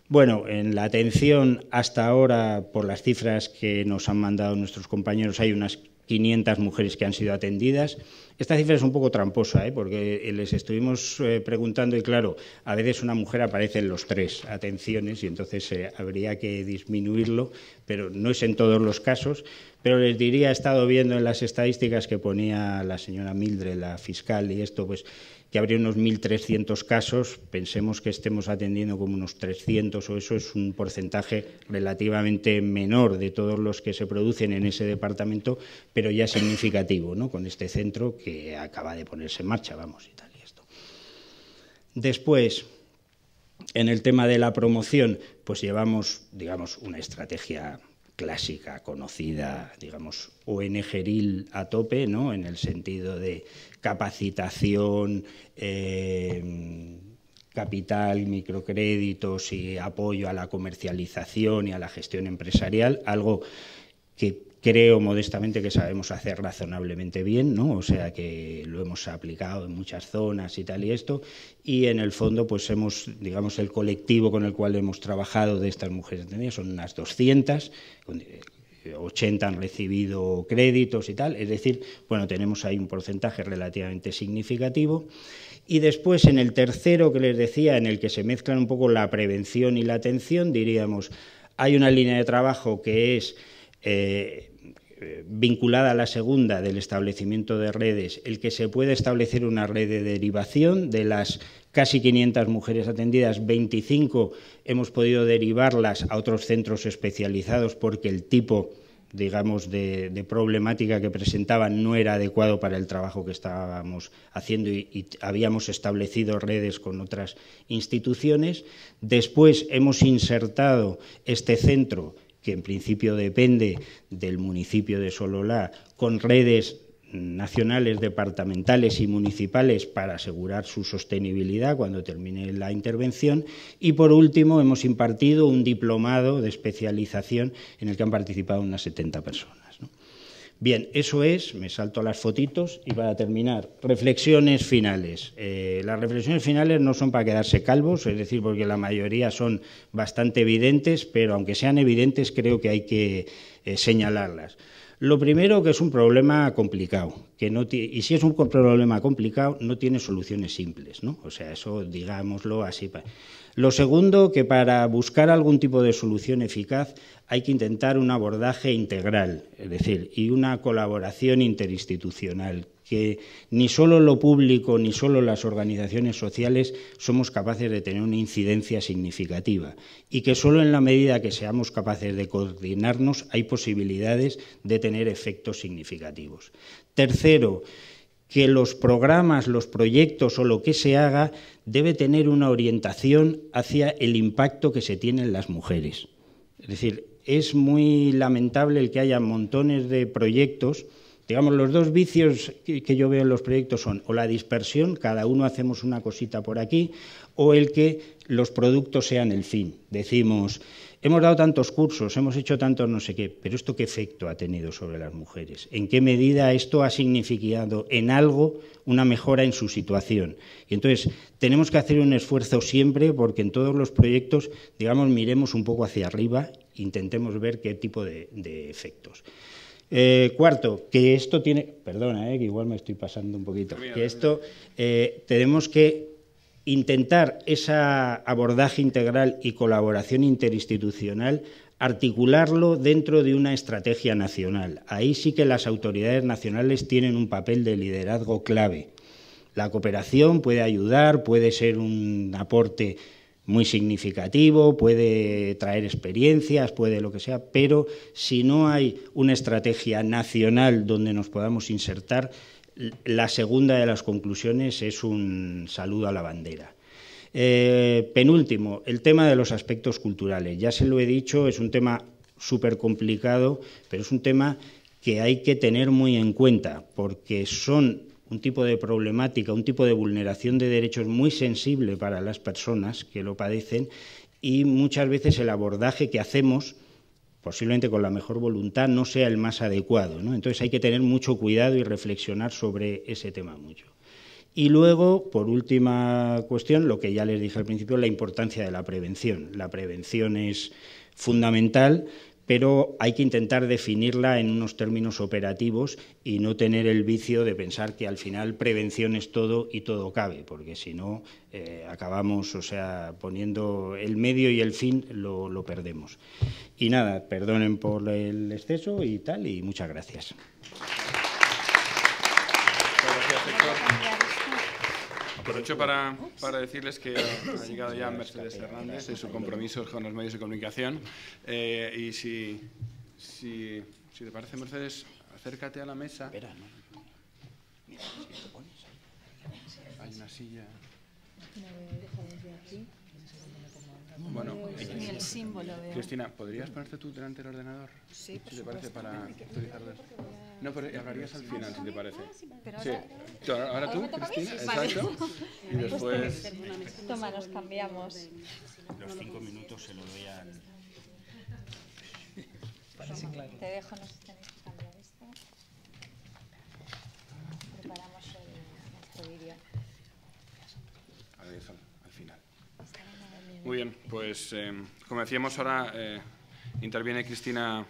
bueno, en la atención hasta ahora, por las cifras que nos han mandado nuestros compañeros, hay unas 500 mujeres que han sido atendidas. Esta cifra es un poco tramposa, porque les estuvimos preguntando y, claro, a veces una mujer aparece en los 3 atenciones y entonces habría que disminuirlo, pero no es en todos los casos. Pero les diría, he estado viendo en las estadísticas que ponía la señora Mildred, la fiscal, y esto, pues, que habría unos 1.300 casos, pensemos que estemos atendiendo como unos 300, o eso es un porcentaje relativamente menor de todos los que se producen en ese departamento, pero ya significativo, ¿no?, con este centro que acaba de ponerse en marcha, vamos, y tal y esto. Después, en el tema de la promoción, pues llevamos, digamos, una estrategia clásica, conocida, digamos, ONGeril a tope, ¿no?, en el sentido de capacitación, capital, microcréditos y apoyo a la comercialización y a la gestión empresarial, algo que creo modestamente que sabemos hacer razonablemente bien, ¿no? O sea que lo hemos aplicado en muchas zonas y tal y esto, y en el fondo pues hemos, digamos, el colectivo con el cual hemos trabajado de estas mujeres atendidas son unas 200, 80 han recibido créditos y tal, es decir, bueno, tenemos ahí un porcentaje relativamente significativo. Y después, en el tercero que les decía, en el que se mezclan un poco la prevención y la atención, diríamos, hay una línea de trabajo que es vinculada a la segunda del establecimiento de redes, el que se puede establecer una red de derivación de las casi 500 mujeres atendidas, 25 hemos podido derivarlas a otros centros especializados porque el tipo, digamos, de problemática que presentaban no era adecuado para el trabajo que estábamos haciendo y habíamos establecido redes con otras instituciones. Después hemos insertado este centro, que en principio depende del municipio de Sololá, con redes nacionales, departamentales y municipales para asegurar su sostenibilidad cuando termine la intervención. Y, por último, hemos impartido un diplomado de especialización en el que han participado unas 70 personas, ¿no? Bien, eso es, me salto a las fotitos y para terminar, reflexiones finales. Las reflexiones finales no son para quedarse calvos, es decir, porque la mayoría son bastante evidentes, pero aunque sean evidentes creo que hay que señalarlas. Lo primero, que es un problema complicado, y si es un problema complicado no tiene soluciones simples, ¿no? O sea, eso digámoslo así. Lo segundo, que para buscar algún tipo de solución eficaz hay que intentar un abordaje integral, es decir, y una colaboración interinstitucional, que ni solo lo público ni solo las organizaciones sociales somos capaces de tener una incidencia significativa y que solo en la medida que seamos capaces de coordinarnos hay posibilidades de tener efectos significativos. Tercero, que los programas, los proyectos o lo que se haga debe tener una orientación hacia el impacto que se tiene en las mujeres. Es decir, es muy lamentable el que haya montones de proyectos. Digamos, los dos vicios que yo veo en los proyectos son o la dispersión, cada uno hacemos una cosita por aquí, o el que los productos sean el fin. Decimos, hemos dado tantos cursos, hemos hecho tantos no sé qué, pero ¿esto qué efecto ha tenido sobre las mujeres? ¿En qué medida esto ha significado en algo una mejora en su situación? Y entonces tenemos que hacer un esfuerzo siempre porque en todos los proyectos, digamos, miremos un poco hacia arriba e intentemos ver qué tipo de efectos. Cuarto, que esto tiene, perdona, que igual me estoy pasando un poquito, que esto tenemos que intentar ese abordaje integral y colaboración interinstitucional, articularlo dentro de una estrategia nacional. Ahí sí que las autoridades nacionales tienen un papel de liderazgo clave. La cooperación puede ayudar, puede ser un aporte muy significativo, puede traer experiencias, puede lo que sea, pero si no hay una estrategia nacional donde nos podamos insertar, la segunda de las conclusiones es un saludo a la bandera. Penúltimo, el tema de los aspectos culturales. Ya se lo he dicho, es un tema súper complicado, pero es un tema que hay que tener muy en cuenta, porque son un tipo de problemática, un tipo de vulneración de derechos muy sensible para las personas que lo padecen y muchas veces el abordaje que hacemos, posiblemente con la mejor voluntad, no sea el más adecuado, ¿no? Entonces hay que tener mucho cuidado y reflexionar sobre ese tema mucho. Y luego, por última cuestión, lo que ya les dije al principio, la importancia de la prevención. La prevención es fundamental, pero hay que intentar definirla en unos términos operativos y no tener el vicio de pensar que al final prevención es todo y todo cabe, porque si no acabamos, o sea, poniendo el medio y el fin lo perdemos. Y nada, perdonen por el exceso y tal, y muchas gracias. Aprovecho para decirles que ha llegado ya Mercedes Hernández de su compromiso con los medios de comunicación y si te parece, Mercedes, acércate a la mesa. Espera, no. Mira, si te pones ahí. Hay una silla. Bueno, Ni el símbolo veo. Cristina, ¿podrías ponerte tú delante del ordenador? Sí, por si te parece, supuesto. para actualizarlas. No, pero hablarías al final, si te parece. Pero Sí. ahora- Ahora tú, me toca a mí? Cristina, Vale. exacto. Y después... Toma, nos cambiamos. Los 5 minutos se lo doy al... Te dejo, no sé si tenéis que cambiar esto. Preparamos nuestro vídeo. A ver, eso, al final. Muy bien, pues como decíamos ahora, interviene Cristina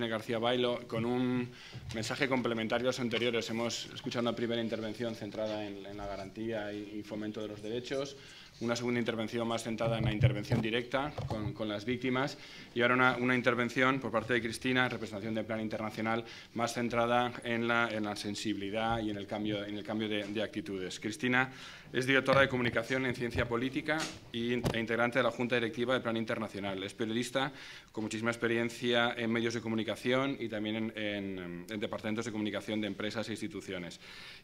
García Bailo con un mensaje complementario a los anteriores. Hemos escuchado una primera intervención centrada en la garantía y fomento de los derechos, una segunda intervención más centrada en la intervención directa con las víctimas y ahora una intervención por parte de Cristina, en representación del Plan Internacional, más centrada en la sensibilidad y en el cambio de actitudes. Cristina es directora de Comunicación en Ciencia Política e integrante de la Junta Directiva del Plan Internacional. Es periodista con muchísima experiencia en medios de comunicación y también en departamentos de comunicación de empresas e instituciones.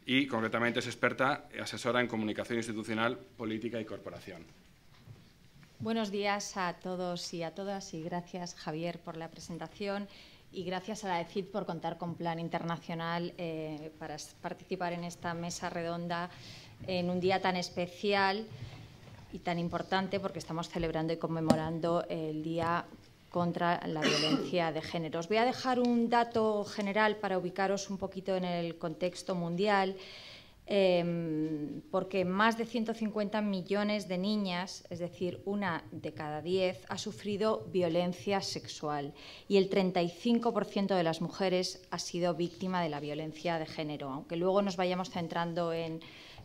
Y concretamente es experta y asesora en comunicación institucional, política y corporación. Buenos días a todos y a todas y gracias, Javier, por la presentación y gracias a la ECID por contar con Plan Internacional para participar en esta mesa redonda en un día tan especial y tan importante porque estamos celebrando y conmemorando el Día contra la Violencia de Género. Os voy a dejar un dato general para ubicaros un poquito en el contexto mundial, porque más de 150 millones de niñas, es decir, 1 de cada 10, ha sufrido violencia sexual y el 35% de las mujeres ha sido víctima de la violencia de género. Aunque luego nos vayamos centrando en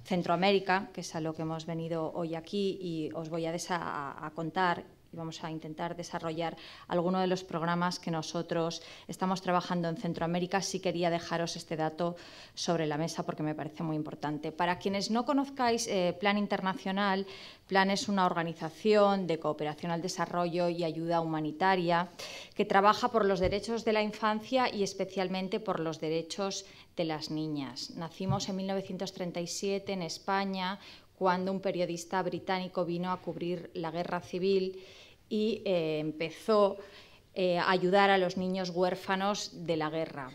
Centroamérica, que es a lo que hemos venido hoy aquí, y os voy a contar y vamos a intentar desarrollar algunos de los programas que nosotros estamos trabajando en Centroamérica. Sí quería dejaros este dato sobre la mesa porque me parece muy importante. Para quienes no conozcáis Plan Internacional, Plan es una organización de cooperación al desarrollo y ayuda humanitaria que trabaja por los derechos de la infancia y especialmente por los derechos de las niñas. Nacimos en 1937 en España, cuando un periodista británico vino a cubrir la guerra civil y empezó a ayudar a los niños huérfanos de la guerra.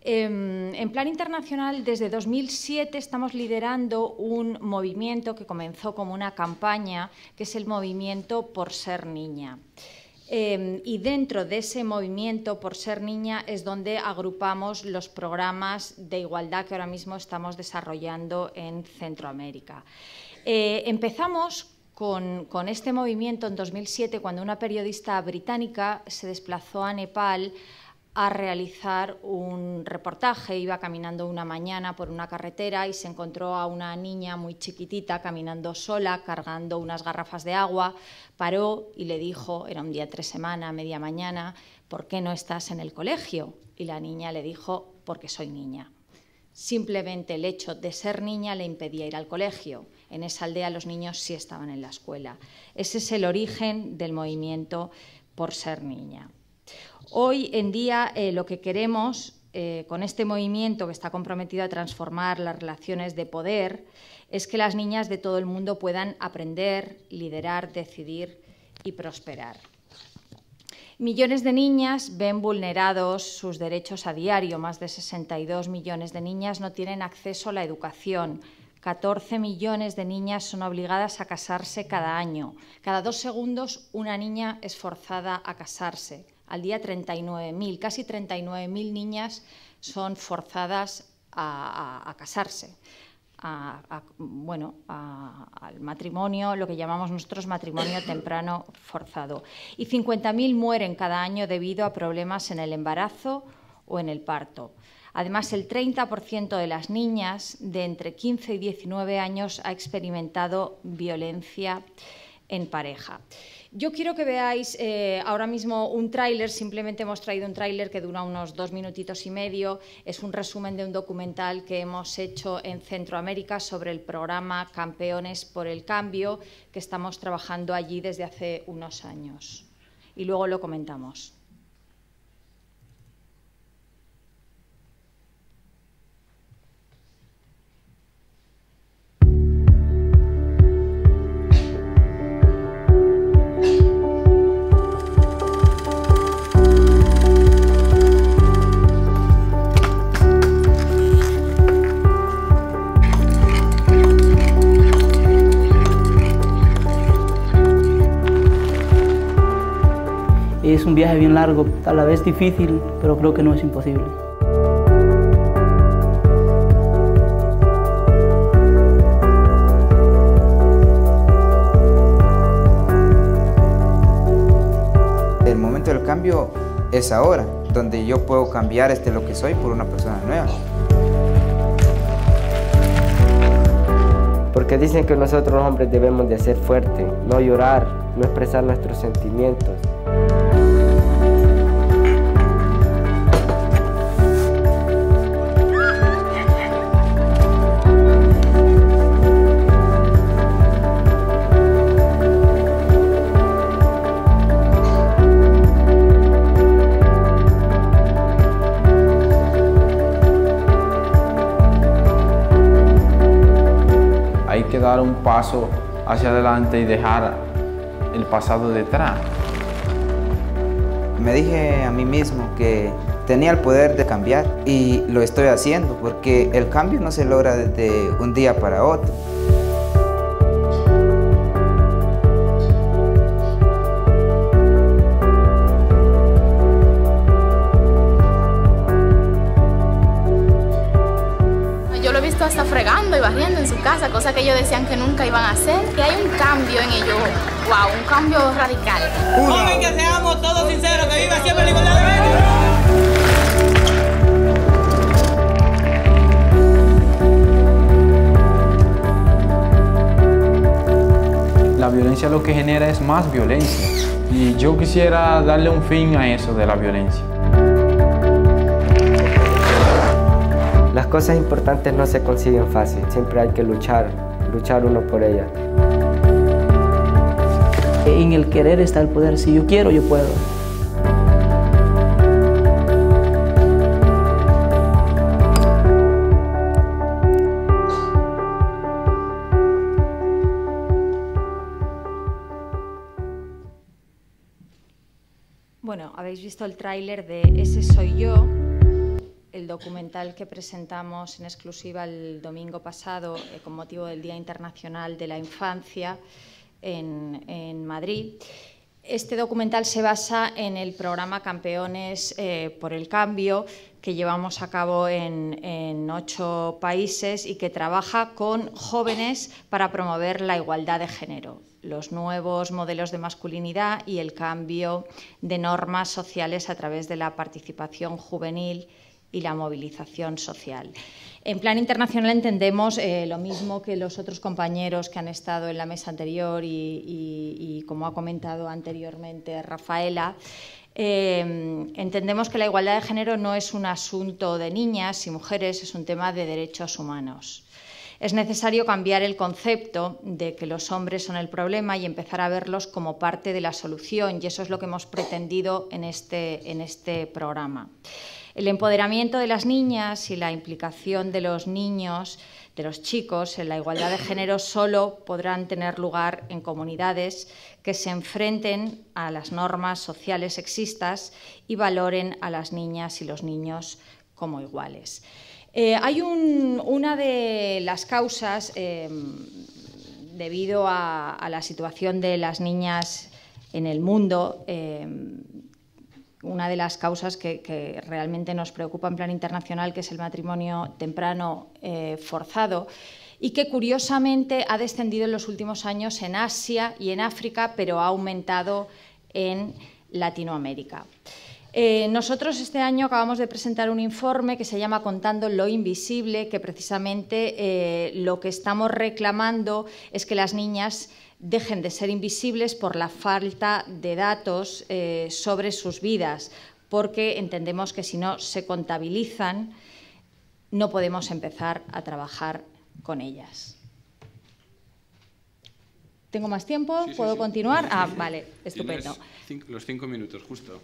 En Plan Internacional, desde 2007 estamos liderando un movimiento que comenzó como una campaña, que es el movimiento Por Ser Niña. Y dentro de ese movimiento Por Ser Niña es donde agrupamos los programas de igualdad que ahora mismo estamos desarrollando en Centroamérica. Empezamos con este movimiento en 2007 cuando una periodista británica se desplazó a Nepal a realizar un reportaje. Iba caminando una mañana por una carretera y se encontró a una niña muy chiquitita caminando sola, cargando unas garrafas de agua. Paró y le dijo, era un día entre semana, media mañana, ¿por qué no estás en el colegio? Y la niña le dijo, porque soy niña. Simplemente el hecho de ser niña le impedía ir al colegio. En esa aldea los niños sí estaban en la escuela. Ese es el origen del movimiento Por Ser Niña. Hoy en día lo que queremos con este movimiento que está comprometido a transformar las relaciones de poder es que las niñas de todo el mundo puedan aprender, liderar, decidir y prosperar. Millones de niñas ven vulnerados sus derechos a diario. Más de 62 millones de niñas no tienen acceso a la educación. 14 millones de niñas son obligadas a casarse cada año. Cada 2 segundos una niña es forzada a casarse. Al día 39.000, casi 39.000 niñas son forzadas a casarse, al matrimonio, lo que llamamos nosotros matrimonio temprano forzado. Y 50.000 mueren cada año debido a problemas en el embarazo o en el parto. Además, el 30% de las niñas de entre 15 y 19 años ha experimentado violencia en pareja. Yo quiero que veáis ahora mismo un tráiler, simplemente hemos traído un tráiler que dura unos 2 minutitos y medio. Es un resumen de un documental que hemos hecho en Centroamérica sobre el programa Campeones por el Cambio, que estamos trabajando allí desde hace unos años. Y luego lo comentamos. es un viaje bien largo, a la vez difícil, pero creo que no es imposible. El momento del cambio es ahora, donde yo puedo cambiar lo que soy por una persona nueva. Porque dicen que nosotros los hombres debemos de ser fuertes, no llorar, no expresar nuestros sentimientos. Hay que dar un paso hacia adelante y dejar el pasado detrás. Me dije a mí mismo que tenía el poder de cambiar y lo estoy haciendo porque el cambio no se logra desde un día para otro. Hasta fregando y barriendo en su casa, cosa que ellos decían que nunca iban a hacer, que hay un cambio en ellos, wow, un cambio radical. Joven, que seamos todos sinceros, que viva siempre la igualdad de género. La violencia lo que genera es más violencia y yo quisiera darle un fin a eso de la violencia. Las cosas importantes no se consiguen fácil, siempre hay que luchar uno por ellas. En el querer está el poder, si yo quiero, yo puedo. Bueno, habéis visto el tráiler de Ese soy yo, el documental que presentamos en exclusiva el domingo pasado con motivo del Día Internacional de la Infancia en Madrid. Este documental se basa en el programa Campeones por el Cambio que llevamos a cabo en 8 países y que trabaja con jóvenes para promover la igualdad de género, los nuevos modelos de masculinidad y el cambio de normas sociales a través de la participación juvenil y la movilización social. En plan internacional entendemos lo mismo que los otros compañeros que han estado en la mesa anterior y como ha comentado anteriormente Rafaela, entendemos que la igualdad de género no es un asunto de niñas y mujeres, es un tema de derechos humanos. Es necesario cambiar el concepto de que los hombres son el problema y empezar a verlos como parte de la solución, y eso es lo que hemos pretendido en este programa. El empoderamiento de las niñas y la implicación de los niños, de los chicos, en la igualdad de género solo podrán tener lugar en comunidades que se enfrenten a las normas sociales sexistas y valoren a las niñas y los niños como iguales. Hay una de las causas, debido a la situación de las niñas en el mundo, una de las causas que realmente nos preocupa en plan internacional, que es el matrimonio temprano forzado, y que curiosamente ha descendido en los últimos años en Asia y en África, pero ha aumentado en Latinoamérica. Nosotros este año acabamos de presentar un informe que se llama Contando lo invisible, que precisamente lo que estamos reclamando es que las niñas dejen de ser invisibles por la falta de datos sobre sus vidas, porque entendemos que si no se contabilizan no podemos empezar a trabajar con ellas. ¿Tengo más tiempo? Sí, ¿Puedo continuar? Sí. Ah, vale, estupendo. Los 5 minutos, justo.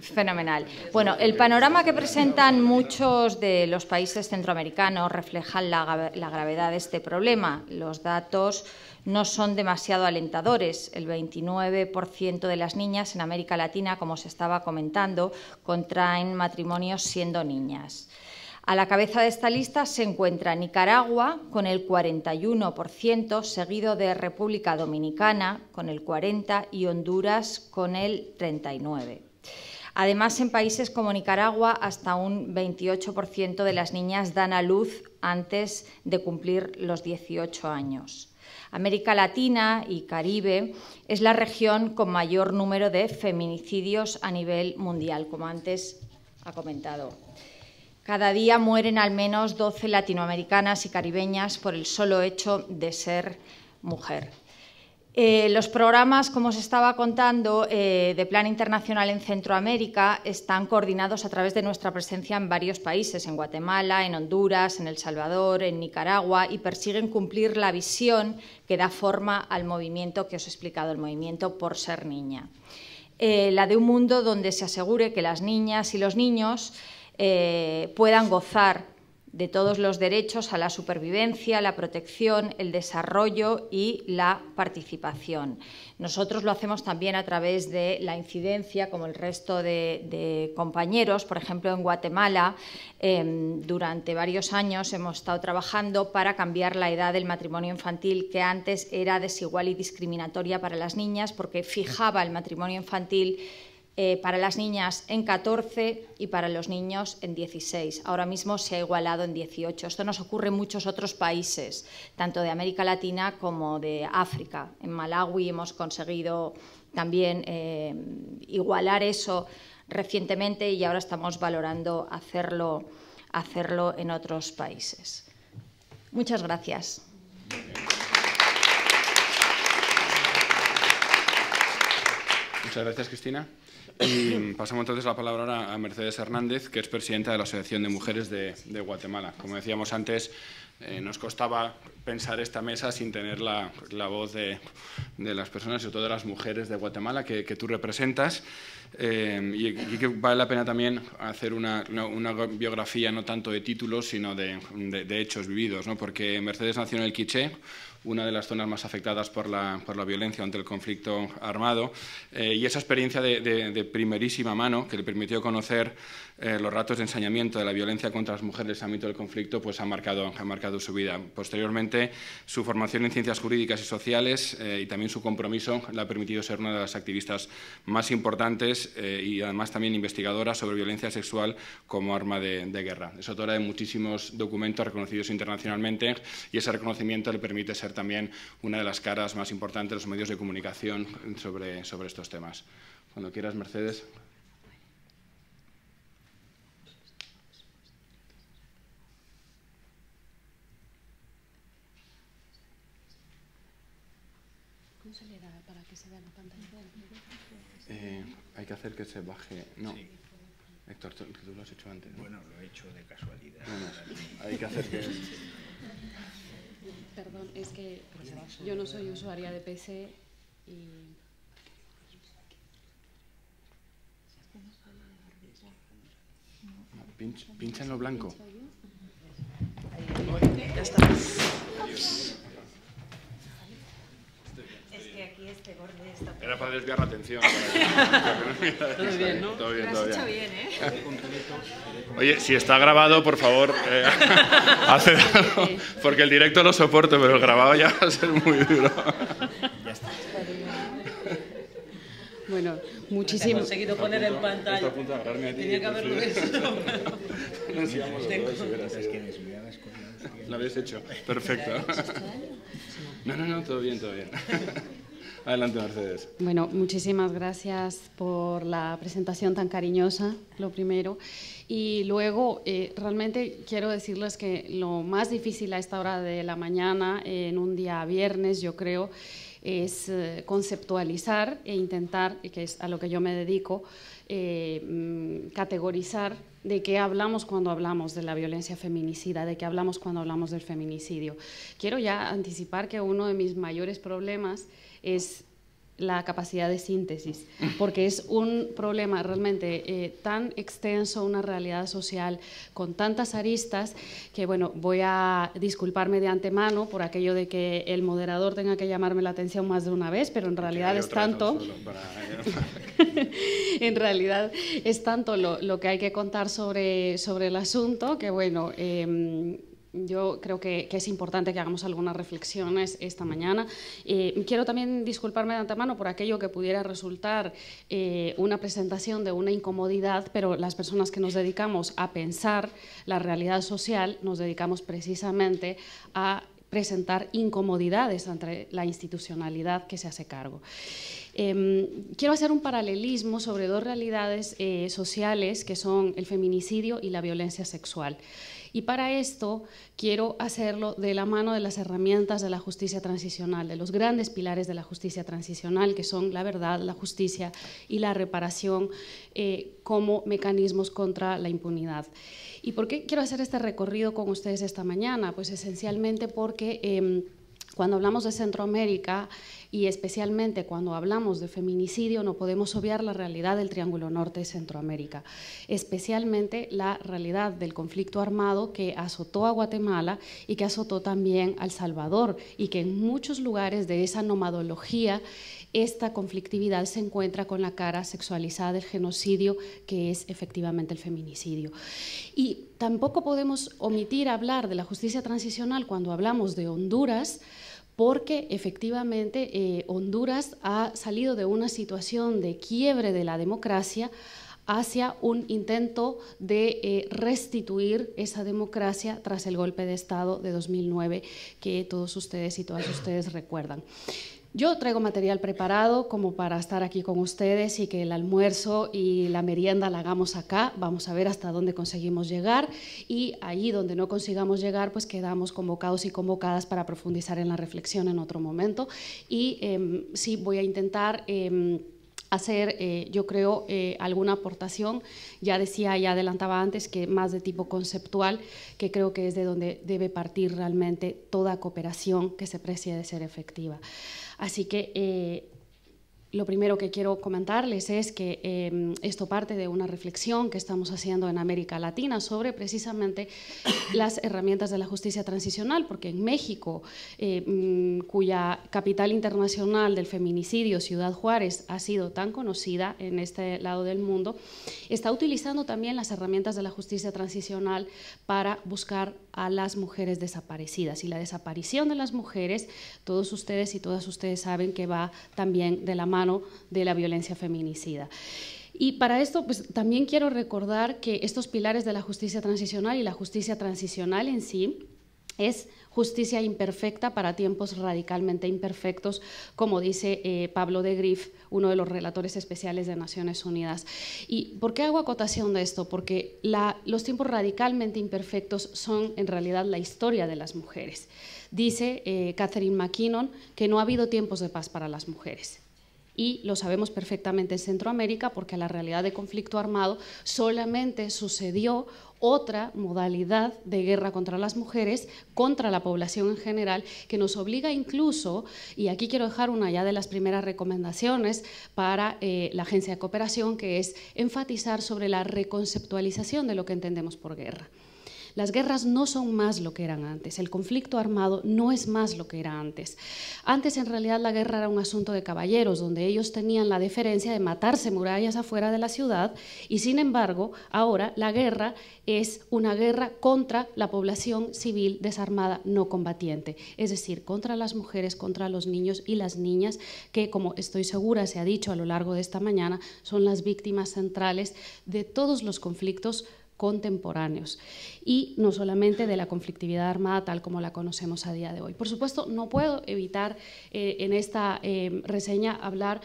Fenomenal. Bueno, el panorama que presentan muchos de los países centroamericanos reflejan la gravedad de este problema. Los datos no son demasiado alentadores. El 29% de las niñas en América Latina, como se estaba comentando, contraen matrimonios siendo niñas. A la cabeza de esta lista se encuentra Nicaragua con el 41%, seguido de República Dominicana con el 40% y Honduras con el 39%. Además, en países como Nicaragua, hasta un 28% de las niñas dan a luz antes de cumplir los 18 años. América Latina y Caribe es la región con mayor número de feminicidios a nivel mundial, como antes ha comentado. Cada día mueren al menos 12 latinoamericanas y caribeñas por el solo hecho de ser mujer. Los programas, como os estaba contando, de Plan Internacional en Centroamérica están coordinados a través de nuestra presencia en varios países, en Guatemala, en Honduras, en El Salvador, en Nicaragua, y persiguen cumplir la visión que da forma al movimiento que os he explicado, el movimiento Por Ser Niña. La de un mundo donde se asegure que las niñas y los niños puedan gozar de todos los derechos a la supervivencia, la protección, el desarrollo y la participación. Nosotros lo hacemos también a través de la incidencia, como el resto de compañeros. Por ejemplo, en Guatemala, durante varios años hemos estado trabajando para cambiar la edad del matrimonio infantil, que antes era desigual y discriminatoria para las niñas, porque fijaba el matrimonio infantil para las niñas en 14 y para los niños en 16. Ahora mismo se ha igualado en 18. Esto nos ocurre en muchos otros países, tanto de América Latina como de África. En Malawi hemos conseguido también igualar eso recientemente y ahora estamos valorando hacerlo en otros países. Muchas gracias. Muchas gracias, Cristina. Y pasamos entonces la palabra ahora a Mercedes Hernández, que es presidenta de la Asociación de Mujeres de Guatemala. Como decíamos antes, nos costaba pensar esta mesa sin tener la voz de las personas, sobre todo de las mujeres de Guatemala que tú representas. Y que vale la pena también hacer una biografía no tanto de títulos, sino de hechos vividos, ¿no? Porque Mercedes nació en el Quiché, una de las zonas más afectadas por la violencia ante el conflicto armado, y esa experiencia de primerísima mano que le permitió conocer los ratos de ensañamiento de la violencia contra las mujeres en el ámbito del conflicto, pues ha marcado su vida. Posteriormente, su formación en ciencias jurídicas y sociales y también su compromiso le ha permitido ser una de las activistas más importantes y además también investigadora sobre violencia sexual como arma de guerra. Es autora de muchísimos documentos reconocidos internacionalmente y ese reconocimiento le permite ser también una de las caras más importantes de los medios de comunicación sobre estos temas. Cuando quieras, Mercedes. ¿Cómo se le da para que se vea la pantalla? Hay que hacer que se baje. No. Sí. Héctor, tú lo has hecho antes, ¿no? Bueno, lo he hecho de casualidad. Bueno, hay que hacer que... Perdón, es que yo no soy usuaria de PC y... Pincha en lo blanco. Ya está. Es que aquí este borde está... Era para desviar la atención. Todo bien, ¿no? Todo bien, Lo has hecho bien, ¿eh? Oye, si está grabado, por favor, haced algo, porque el directo lo soporto, pero el grabado ya va a ser muy duro. Ya está. Bueno, muchísimo. He conseguido poner en pantalla. Está a punto de agarrarme a ti. Tenía que haberlo hecho. Lo habéis hecho. Perfecto. No, todo bien. Adelante, Mercedes. Bueno, muchísimas gracias por la presentación tan cariñosa, lo primero. Y luego, realmente quiero decirles que lo más difícil a esta hora de la mañana, en un día viernes, yo creo, es conceptualizar e intentar, que es a lo que yo me dedico, categorizar de qué hablamos cuando hablamos de la violencia feminicida, de qué hablamos cuando hablamos del feminicidio. Quiero ya anticipar que uno de mis mayores problemas es la capacidad de síntesis, porque es un problema realmente tan extenso, una realidad social con tantas aristas, que bueno, voy a disculparme de antemano por aquello de que el moderador tenga que llamarme la atención más de una vez, pero en realidad es tanto... En realidad es tanto lo que hay que contar sobre el asunto, que bueno... yo creo que es importante que hagamos algunas reflexiones esta mañana. Quiero también disculparme de antemano por aquello que pudiera resultar una presentación de una incomodidad, pero las personas que nos dedicamos a pensar la realidad social nos dedicamos precisamente a presentar incomodidades ante la institucionalidad que se hace cargo. Quiero hacer un paralelismo sobre dos realidades sociales que son el feminicidio y la violencia sexual. Y para esto quiero hacerlo de la mano de las herramientas de la justicia transicional, de los grandes pilares de la justicia transicional, que son la verdad, la justicia y la reparación como mecanismos contra la impunidad. ¿Y por qué quiero hacer este recorrido con ustedes esta mañana? Pues esencialmente porque cuando hablamos de Centroamérica y especialmente cuando hablamos de feminicidio no podemos obviar la realidad del Triángulo Norte de Centroamérica, especialmente la realidad del conflicto armado que azotó a Guatemala y que azotó también a El Salvador, y que en muchos lugares de esa nomadología esta conflictividad se encuentra con la cara sexualizada del genocidio, que es efectivamente el feminicidio. Y tampoco podemos omitir hablar de la justicia transicional cuando hablamos de Honduras, porque efectivamente Honduras ha salido de una situación de quiebre de la democracia hacia un intento de restituir esa democracia tras el golpe de Estado de 2009 que todos ustedes y todas ustedes recuerdan. Yo traigo material preparado como para estar aquí con ustedes y que el almuerzo y la merienda la hagamos acá. Vamos a ver hasta dónde conseguimos llegar, y ahí donde no consigamos llegar, pues quedamos convocados y convocadas para profundizar en la reflexión en otro momento. Y sí, voy a intentar hacer, yo creo, alguna aportación. Ya decía, ya adelantaba antes, que más de tipo conceptual, que creo que es de donde debe partir realmente toda cooperación que se precie de ser efectiva. Así que lo primero que quiero comentarles es que esto parte de una reflexión que estamos haciendo en América Latina sobre precisamente las herramientas de la justicia transicional, porque en México, cuya capital internacional del feminicidio, Ciudad Juárez, ha sido tan conocida en este lado del mundo, está utilizando también las herramientas de la justicia transicional para buscar a las mujeres desaparecidas. Y la desaparición de las mujeres, todos ustedes y todas ustedes saben que va también de la mano de la violencia feminicida. Y para esto, pues, también quiero recordar que estos pilares de la justicia transicional y la justicia transicional en sí es justicia imperfecta para tiempos radicalmente imperfectos, como dice Pablo de Grief, uno de los relatores especiales de Naciones Unidas. ¿Y por qué hago acotación de esto? Porque los tiempos radicalmente imperfectos son en realidad la historia de las mujeres. Dice Catherine McKinnon que no ha habido tiempos de paz para las mujeres. Y lo sabemos perfectamente en Centroamérica, porque a la realidad de conflicto armado solamente sucedió otra modalidad de guerra contra las mujeres, contra la población en general, que nos obliga incluso, y aquí quiero dejar una ya de las primeras recomendaciones para la Agencia de Cooperación, que es enfatizar sobre la reconceptualización de lo que entendemos por guerra. Las guerras no son más lo que eran antes, el conflicto armado no es más lo que era antes. Antes, en realidad, la guerra era un asunto de caballeros, donde ellos tenían la deferencia de matarse murallas afuera de la ciudad, y sin embargo, ahora la guerra es una guerra contra la población civil desarmada no combatiente, es decir, contra las mujeres, contra los niños y las niñas, que, como estoy segura se ha dicho a lo largo de esta mañana, son las víctimas centrales de todos los conflictos contemporáneos, y no solamente de la conflictividad armada tal como la conocemos a día de hoy. Por supuesto, no puedo evitar en esta reseña hablar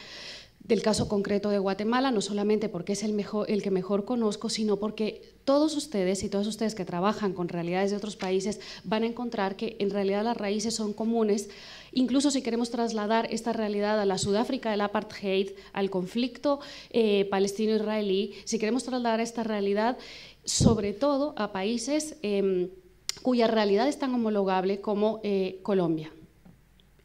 del caso concreto de Guatemala, no solamente porque es el que mejor conozco, sino porque todos ustedes y todas ustedes que trabajan con realidades de otros países van a encontrar que en realidad las raíces son comunes. Incluso si queremos trasladar esta realidad a la Sudáfrica del apartheid, al conflicto palestino-israelí, si queremos trasladar esta realidad sobre todo a países cuya realidad es tan homologable como Colombia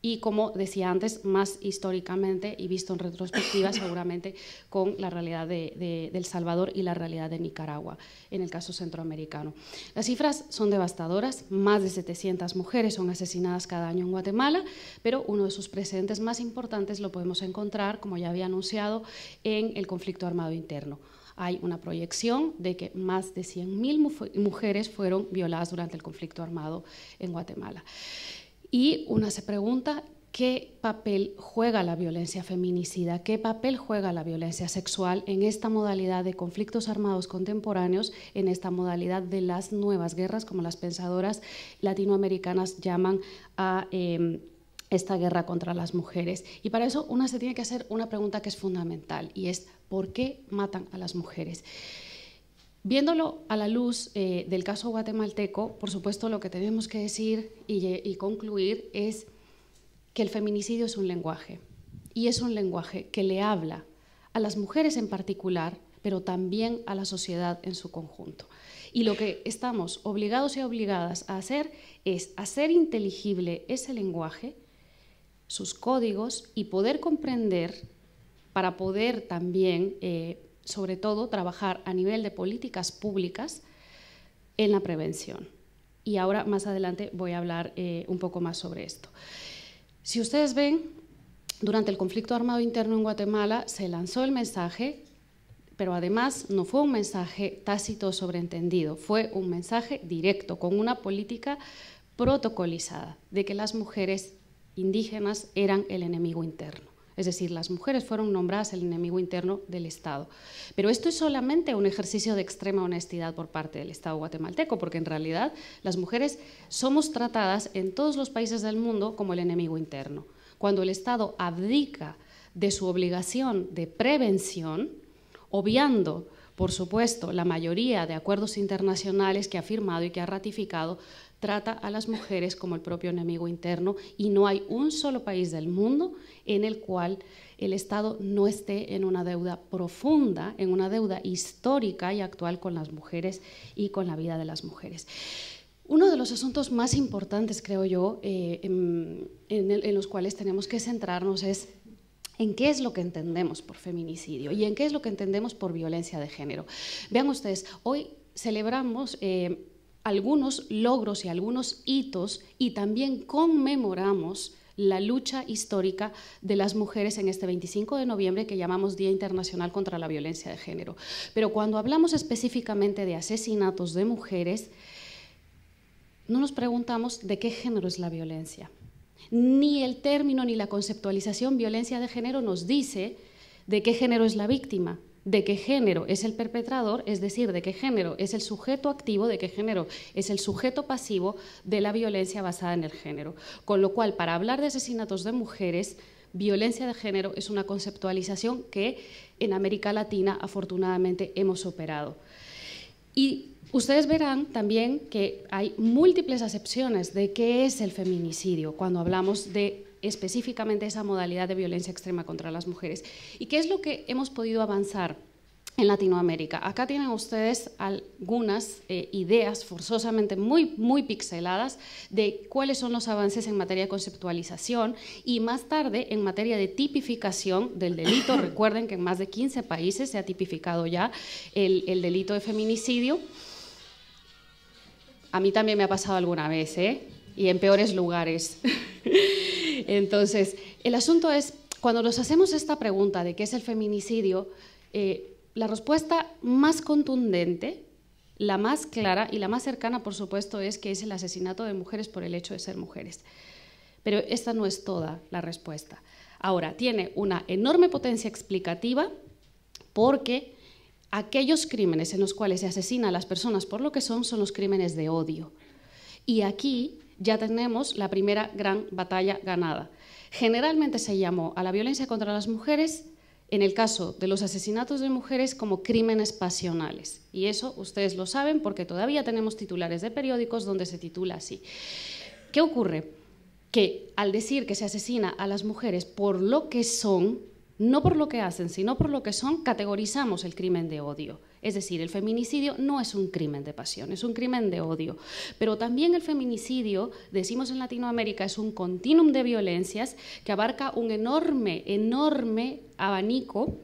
y, como decía antes, más históricamente y visto en retrospectiva seguramente con la realidad de El Salvador y la realidad de Nicaragua, en el caso centroamericano. Las cifras son devastadoras, más de 700 mujeres son asesinadas cada año en Guatemala, pero uno de sus precedentes más importantes lo podemos encontrar, como ya había anunciado, en el conflicto armado interno. Hay una proyección de que más de 100.000 mujeres fueron violadas durante el conflicto armado en Guatemala. Y una se pregunta, ¿qué papel juega la violencia feminicida? ¿Qué papel juega la violencia sexual en esta modalidad de conflictos armados contemporáneos, en esta modalidad de las nuevas guerras, como las pensadoras latinoamericanas llaman a esta guerra contra las mujeres? Y para eso una se tiene que hacer una pregunta que es fundamental, y es ¿por qué matan a las mujeres? Viéndolo a la luz del caso guatemalteco, por supuesto lo que tenemos que decir y concluir es que el feminicidio es un lenguaje, y es un lenguaje que le habla a las mujeres en particular, pero también a la sociedad en su conjunto. Y lo que estamos obligados y obligadas a hacer es hacer inteligible ese lenguaje, sus códigos, y poder comprender, para poder también sobre todo, trabajar a nivel de políticas públicas en la prevención. Y ahora, más adelante, voy a hablar un poco más sobre esto. Si ustedes ven, durante el conflicto armado interno en Guatemala se lanzó el mensaje, pero además no fue un mensaje tácito o sobreentendido, fue un mensaje directo, con una política protocolizada, de que las mujeres indígenas eran el enemigo interno. Es decir, las mujeres fueron nombradas el enemigo interno del Estado. Pero esto es solamente un ejercicio de extrema honestidad por parte del Estado guatemalteco, porque en realidad las mujeres somos tratadas en todos los países del mundo como el enemigo interno. Cuando el Estado abdica de su obligación de prevención, obviando, por supuesto, la mayoría de acuerdos internacionales que ha firmado y que ha ratificado, trata a las mujeres como el propio enemigo interno, y no hay un solo país del mundo en el cual el Estado no esté en una deuda profunda, en una deuda histórica y actual con las mujeres y con la vida de las mujeres. Uno de los asuntos más importantes, creo yo, en los cuales tenemos que centrarnos es en qué es lo que entendemos por feminicidio y en qué es lo que entendemos por violencia de género. Vean ustedes, hoy celebramos algunos logros y algunos hitos, y también conmemoramos la lucha histórica de las mujeres en este 25 de noviembre que llamamos Día Internacional contra la Violencia de Género. Pero cuando hablamos específicamente de asesinatos de mujeres, no nos preguntamos de qué género es la violencia. Ni el término ni la conceptualización violencia de género nos dice de qué género es la víctima, de qué género es el perpetrador, es decir, de qué género es el sujeto activo, de qué género es el sujeto pasivo de la violencia basada en el género. Con lo cual, para hablar de asesinatos de mujeres, violencia de género es una conceptualización que en América Latina afortunadamente hemos superado. Y ustedes verán también que hay múltiples acepciones de qué es el feminicidio cuando hablamos de específicamente esa modalidad de violencia extrema contra las mujeres. ¿Y qué es lo que hemos podido avanzar en Latinoamérica? Acá tienen ustedes algunas ideas forzosamente muy pixeladas de cuáles son los avances en materia de conceptualización y más tarde en materia de tipificación del delito. Recuerden que en más de 15 países se ha tipificado ya el delito de feminicidio. A mí también me ha pasado alguna vez, y en peores lugares. Entonces, el asunto es, cuando nos hacemos esta pregunta de qué es el feminicidio, la respuesta más contundente, la más clara y la más cercana, por supuesto, es que es el asesinato de mujeres por el hecho de ser mujeres. Pero esta no es toda la respuesta. Ahora, tiene una enorme potencia explicativa porque aquellos crímenes en los cuales se asesina a las personas por lo que son los crímenes de odio. Y aquí ya tenemos la primera gran batalla ganada. Generalmente se llamó a la violencia contra las mujeres, en el caso de los asesinatos de mujeres, como crímenes pasionales. Y eso ustedes lo saben porque todavía tenemos titulares de periódicos donde se titula así. ¿Qué ocurre? Que al decir que se asesina a las mujeres por lo que son, no por lo que hacen, sino por lo que son, categorizamos el crimen de odio. Es decir, el feminicidio no es un crimen de pasión, es un crimen de odio. Pero también el feminicidio, decimos en Latinoamérica, es un continuum de violencias que abarca un enorme abanico,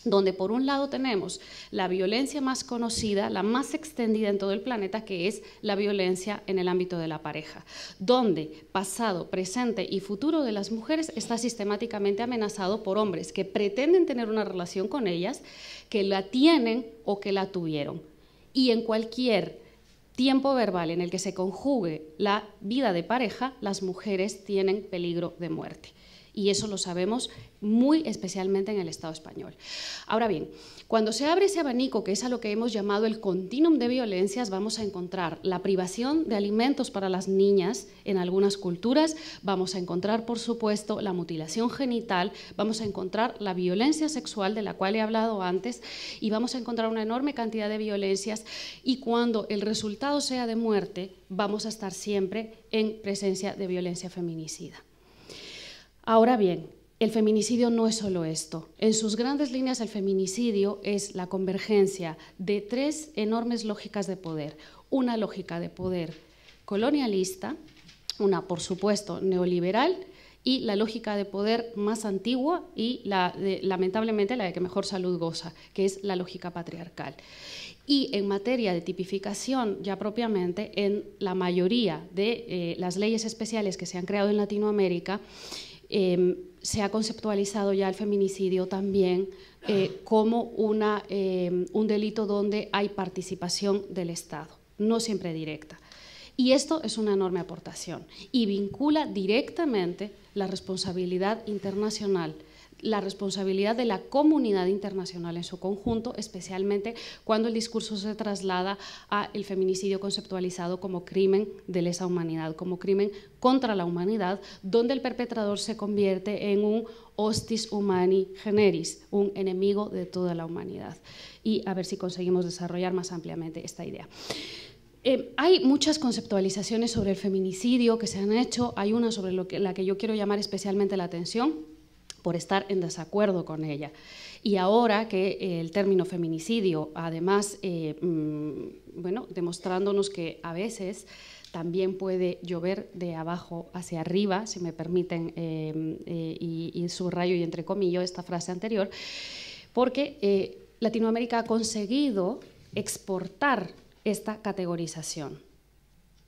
donde por un lado tenemos la violencia más conocida, la más extendida en todo el planeta, que es la violencia en el ámbito de la pareja, donde pasado, presente y futuro de las mujeres está sistemáticamente amenazado por hombres que pretenden tener una relación con ellas, que la tienen o que la tuvieron. Y en cualquier tiempo verbal en el que se conjugue la vida de pareja, las mujeres tienen peligro de muerte. Y eso lo sabemos muy especialmente en el Estado español. Ahora bien, cuando se abre ese abanico, que es a lo que hemos llamado el continuum de violencias, vamos a encontrar la privación de alimentos para las niñas en algunas culturas, vamos a encontrar, por supuesto, la mutilación genital, vamos a encontrar la violencia sexual, de la cual he hablado antes, y vamos a encontrar una enorme cantidad de violencias, y cuando el resultado sea de muerte, vamos a estar siempre en presencia de violencia feminicida. Ahora bien, el feminicidio no es solo esto. En sus grandes líneas, el feminicidio es la convergencia de tres enormes lógicas de poder. Una lógica de poder colonialista, una, por supuesto, neoliberal, y la lógica de poder más antigua y, lamentablemente, la de que mejor salud goza, que es la lógica patriarcal. Y en materia de tipificación, ya propiamente, en la mayoría de las leyes especiales que se han creado en Latinoamérica, se ha conceptualizado ya el feminicidio también como un delito donde hay participación del Estado, no siempre directa. Y esto es una enorme aportación y vincula directamente la responsabilidad internacional, la responsabilidad de la comunidad internacional en su conjunto, especialmente cuando el discurso se traslada al feminicidio conceptualizado como crimen de lesa humanidad, como crimen contra la humanidad, donde el perpetrador se convierte en un hostis humani generis, un enemigo de toda la humanidad. Y a ver si conseguimos desarrollar más ampliamente esta idea. Hay muchas conceptualizaciones sobre el feminicidio que se han hecho, hay una sobre la que yo quiero llamar especialmente la atención, por estar en desacuerdo con ella. Y ahora que el término feminicidio, además, bueno, demostrándonos que a veces también puede llover de abajo hacia arriba, si me permiten, y subrayo y entrecomillo esta frase anterior, porque Latinoamérica ha conseguido exportar esta categorización,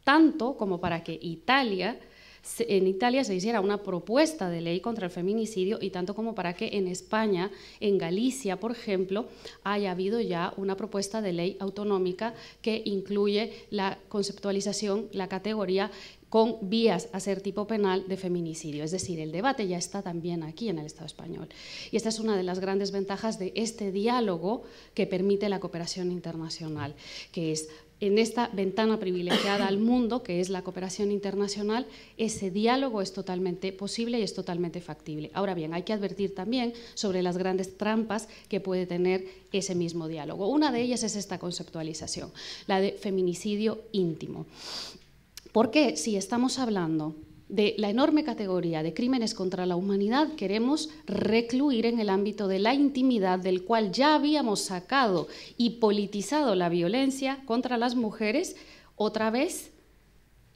tanto como para que en Italia se hiciera una propuesta de ley contra el feminicidio y tanto como para que en España, en Galicia, por ejemplo, haya habido ya una propuesta de ley autonómica que incluye la conceptualización, la categoría con vías a ser tipo penal de feminicidio. Es decir, el debate ya está también aquí en el Estado español. Y esta es una de las grandes ventajas de este diálogo que permite la cooperación internacional, que es en esta ventana privilegiada al mundo, que es la cooperación internacional, ese diálogo es totalmente posible y es totalmente factible. Ahora bien, hay que advertir también sobre las grandes trampas que puede tener ese mismo diálogo. Una de ellas es esta conceptualización, la de feminicidio íntimo. Porque si estamos hablando de la enorme categoría de crímenes contra la humanidad, queremos recluir en el ámbito de la intimidad, del cual ya habíamos sacado y politizado la violencia contra las mujeres, otra vez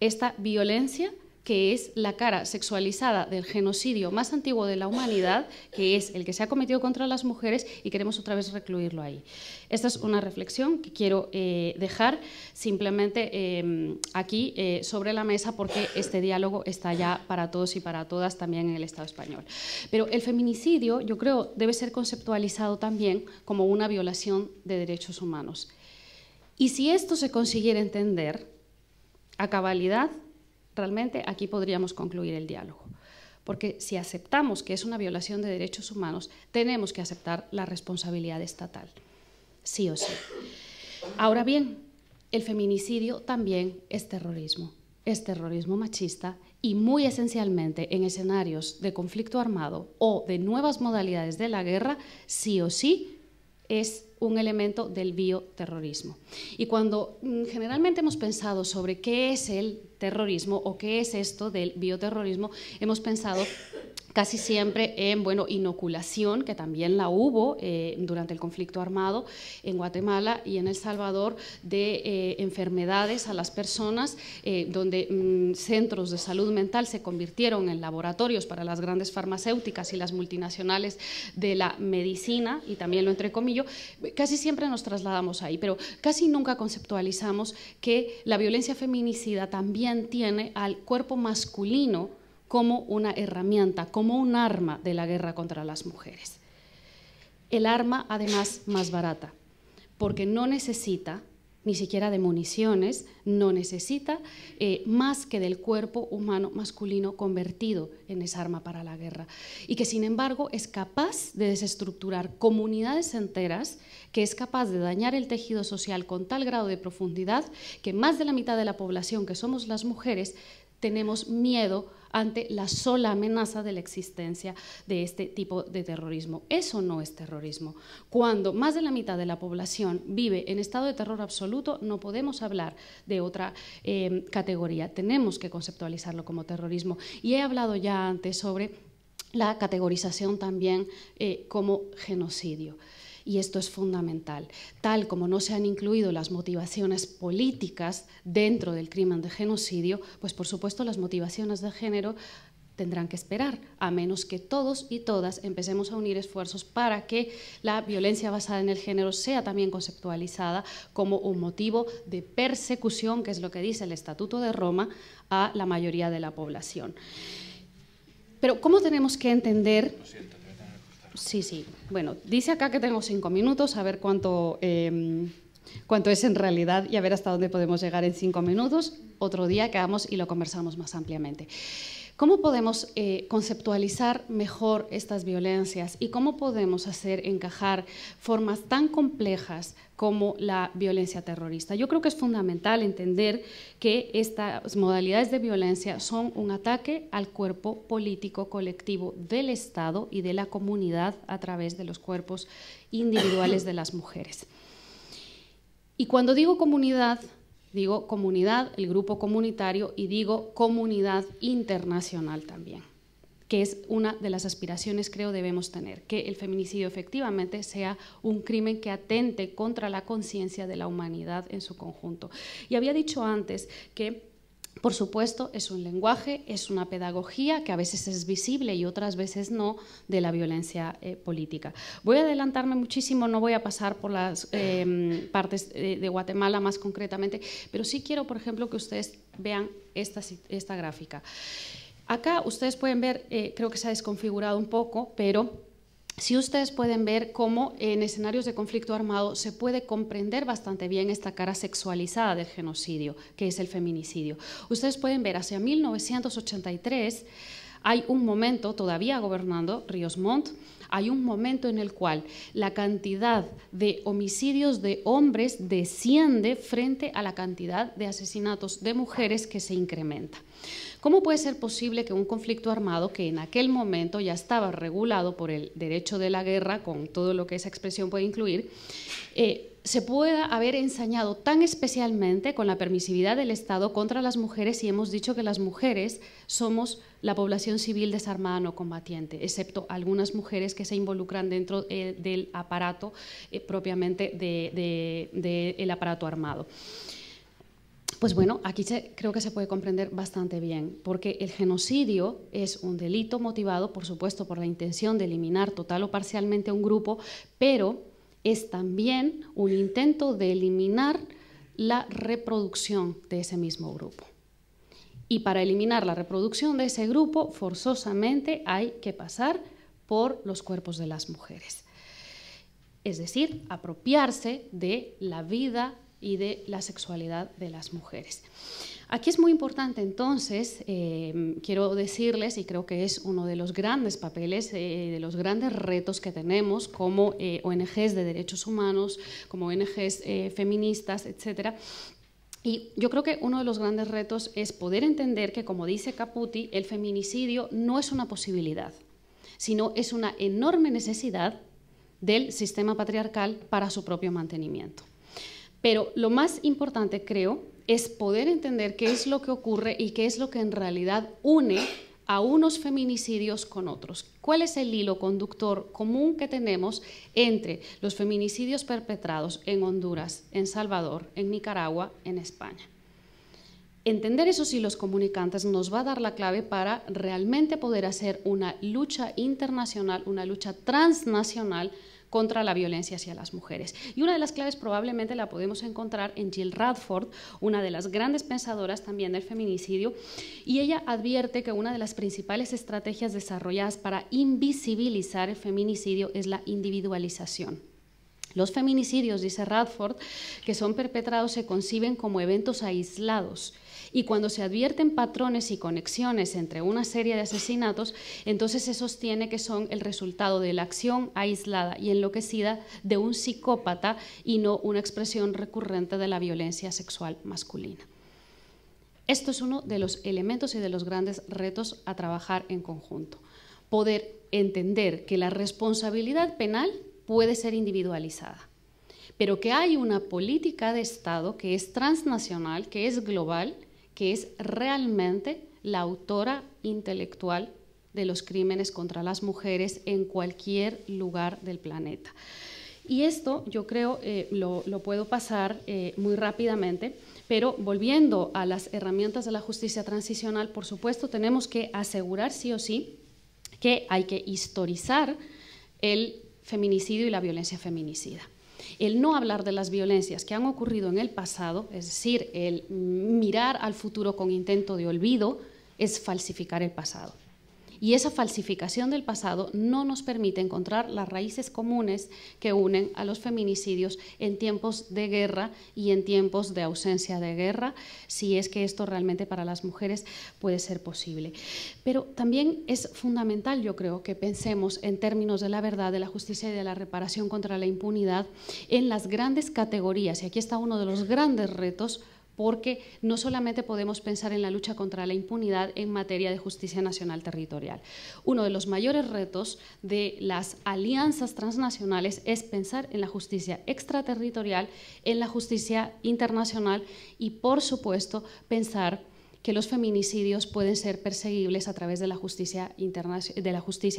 esta violencia que es la cara sexualizada del genocidio más antiguo de la humanidad, que es el que se ha cometido contra las mujeres, y queremos otra vez recluirlo ahí. Esta es una reflexión que quiero dejar simplemente aquí sobre la mesa, porque este diálogo está ya para todos y para todas también en el Estado español. Pero el feminicidio, yo creo, debe ser conceptualizado también como una violación de derechos humanos. Y si esto se consiguiera entender a cabalidad, realmente aquí podríamos concluir el diálogo, porque si aceptamos que es una violación de derechos humanos, tenemos que aceptar la responsabilidad estatal, sí o sí. Ahora bien, el feminicidio también es terrorismo machista y muy esencialmente en escenarios de conflicto armado o de nuevas modalidades de la guerra, sí o sí es un elemento del bioterrorismo. Y cuando generalmente hemos pensado sobre qué es el terrorismo o qué es esto del bioterrorismo, hemos pensado casi siempre en inoculación, que también la hubo durante el conflicto armado en Guatemala y en El Salvador, de enfermedades a las personas, donde centros de salud mental se convirtieron en laboratorios para las grandes farmacéuticas y las multinacionales de la medicina, y también lo entrecomillo. Casi siempre nos trasladamos ahí, pero casi nunca conceptualizamos que la violencia feminicida también tiene al cuerpo masculino como una herramienta, como un arma de la guerra contra las mujeres. El arma, además, más barata, porque no necesita ni siquiera de municiones, no necesita más que del cuerpo humano masculino convertido en esa arma para la guerra, y que sin embargo es capaz de desestructurar comunidades enteras, que es capaz de dañar el tejido social con tal grado de profundidad que más de la mitad de la población, que somos las mujeres, tenemos miedo ante la sola amenaza de la existencia de este tipo de terrorismo. Eso no es terrorismo. Cuando más de la mitad de la población vive en estado de terror absoluto, no podemos hablar de otra categoría. Tenemos que conceptualizarlo como terrorismo. Y he hablado ya antes sobre la categorización también como genocidio. Y esto es fundamental. Tal como no se han incluido las motivaciones políticas dentro del crimen de genocidio, pues por supuesto las motivaciones de género tendrán que esperar, a menos que todos y todas empecemos a unir esfuerzos para que la violencia basada en el género sea también conceptualizada como un motivo de persecución, que es lo que dice el Estatuto de Roma, a la mayoría de la población. Pero ¿cómo tenemos que entender? Sí. Bueno, dice acá que tengo 5 minutos, a ver cuánto es en realidad y a ver hasta dónde podemos llegar en 5 minutos. Otro día quedamos y lo conversamos más ampliamente. ¿Cómo podemos conceptualizar mejor estas violencias y cómo podemos hacer encajar formas tan complejas como la violencia terrorista? Yo creo que es fundamental entender que estas modalidades de violencia son un ataque al cuerpo político colectivo del Estado y de la comunidad a través de los cuerpos individuales de las mujeres. Y cuando digo comunidad, el grupo comunitario, y digo comunidad internacional también, que es una de las aspiraciones, creo, debemos tener, que el feminicidio efectivamente sea un crimen que atente contra la conciencia de la humanidad en su conjunto. Y había dicho antes que, por supuesto, es un lenguaje, es una pedagogía que a veces es visible y otras veces no, de la violencia política. Voy a adelantarme muchísimo, no voy a pasar por las partes de Guatemala más concretamente, pero sí quiero, por ejemplo, que ustedes vean esta gráfica. Acá ustedes pueden ver, creo que se ha desconfigurado un poco, pero sí ustedes pueden ver cómo en escenarios de conflicto armado se puede comprender bastante bien esta cara sexualizada del genocidio, que es el feminicidio. Ustedes pueden ver, hacia 1983 hay un momento, todavía gobernando Ríos Montt, hay un momento en el cual la cantidad de homicidios de hombres desciende frente a la cantidad de asesinatos de mujeres que se incrementa. ¿Cómo puede ser posible que un conflicto armado, que en aquel momento ya estaba regulado por el derecho de la guerra, con todo lo que esa expresión puede incluir, se pueda haber ensañado tan especialmente con la permisividad del Estado contra las mujeres, y hemos dicho que las mujeres somos la población civil desarmada no combatiente, excepto algunas mujeres que se involucran dentro del aparato propiamente del aparato armado? Pues bueno, aquí creo que se puede comprender bastante bien, porque el genocidio es un delito motivado, por supuesto, por la intención de eliminar total o parcialmente a un grupo, pero es también un intento de eliminar la reproducción de ese mismo grupo. Y para eliminar la reproducción de ese grupo, forzosamente hay que pasar por los cuerpos de las mujeres. Es decir, apropiarse de la vida y de la sexualidad de las mujeres. Aquí es muy importante, entonces, quiero decirles, y creo que es uno de los grandes papeles, de los grandes retos que tenemos como ONGs de derechos humanos, como ONGs feministas, etcétera. Y yo creo que uno de los grandes retos es poder entender que, como dice Caputi, el feminicidio no es una posibilidad, sino es una enorme necesidad del sistema patriarcal para su propio mantenimiento. Pero lo más importante, creo, es poder entender qué es lo que ocurre y qué es lo que en realidad une a unos feminicidios con otros. ¿Cuál es el hilo conductor común que tenemos entre los feminicidios perpetrados en Honduras, en Salvador, en Nicaragua, en España? Entender esos hilos comunicantes nos va a dar la clave para realmente poder hacer una lucha internacional, una lucha transnacional contra la violencia hacia las mujeres. Y una de las claves probablemente la podemos encontrar en Jill Radford, una de las grandes pensadoras también del feminicidio, y ella advierte que una de las principales estrategias desarrolladas para invisibilizar el feminicidio es la individualización. Los feminicidios, dice Radford, que son perpetrados se conciben como eventos aislados, y cuando se advierten patrones y conexiones entre una serie de asesinatos, entonces se sostiene que son el resultado de la acción aislada y enloquecida de un psicópata y no una expresión recurrente de la violencia sexual masculina. Esto es uno de los elementos y de los grandes retos a trabajar en conjunto. Poder entender que la responsabilidad penal puede ser individualizada, pero que hay una política de Estado que es transnacional, que es global, que es realmente la autora intelectual de los crímenes contra las mujeres en cualquier lugar del planeta. Y esto yo creo lo puedo pasar muy rápidamente, pero volviendo a las herramientas de la justicia transicional, por supuesto tenemos que asegurar sí o sí que hay que historizar el feminicidio y la violencia feminicida. El no hablar de las violencias que han ocurrido en el pasado, es decir, el mirar al futuro con intento de olvido, es falsificar el pasado. Y esa falsificación del pasado no nos permite encontrar las raíces comunes que unen a los feminicidios en tiempos de guerra y en tiempos de ausencia de guerra, si es que esto realmente para las mujeres puede ser posible. Pero también es fundamental, yo creo, que pensemos en términos de la verdad, de la justicia y de la reparación contra la impunidad en las grandes categorías. Y aquí está uno de los grandes retos, porque no solamente podemos pensar en la lucha contra la impunidad en materia de justicia nacional territorial. Uno de los mayores retos de las alianzas transnacionales es pensar en la justicia extraterritorial, en la justicia internacional y, por supuesto, pensar que los feminicidios pueden ser perseguibles a través de la justicia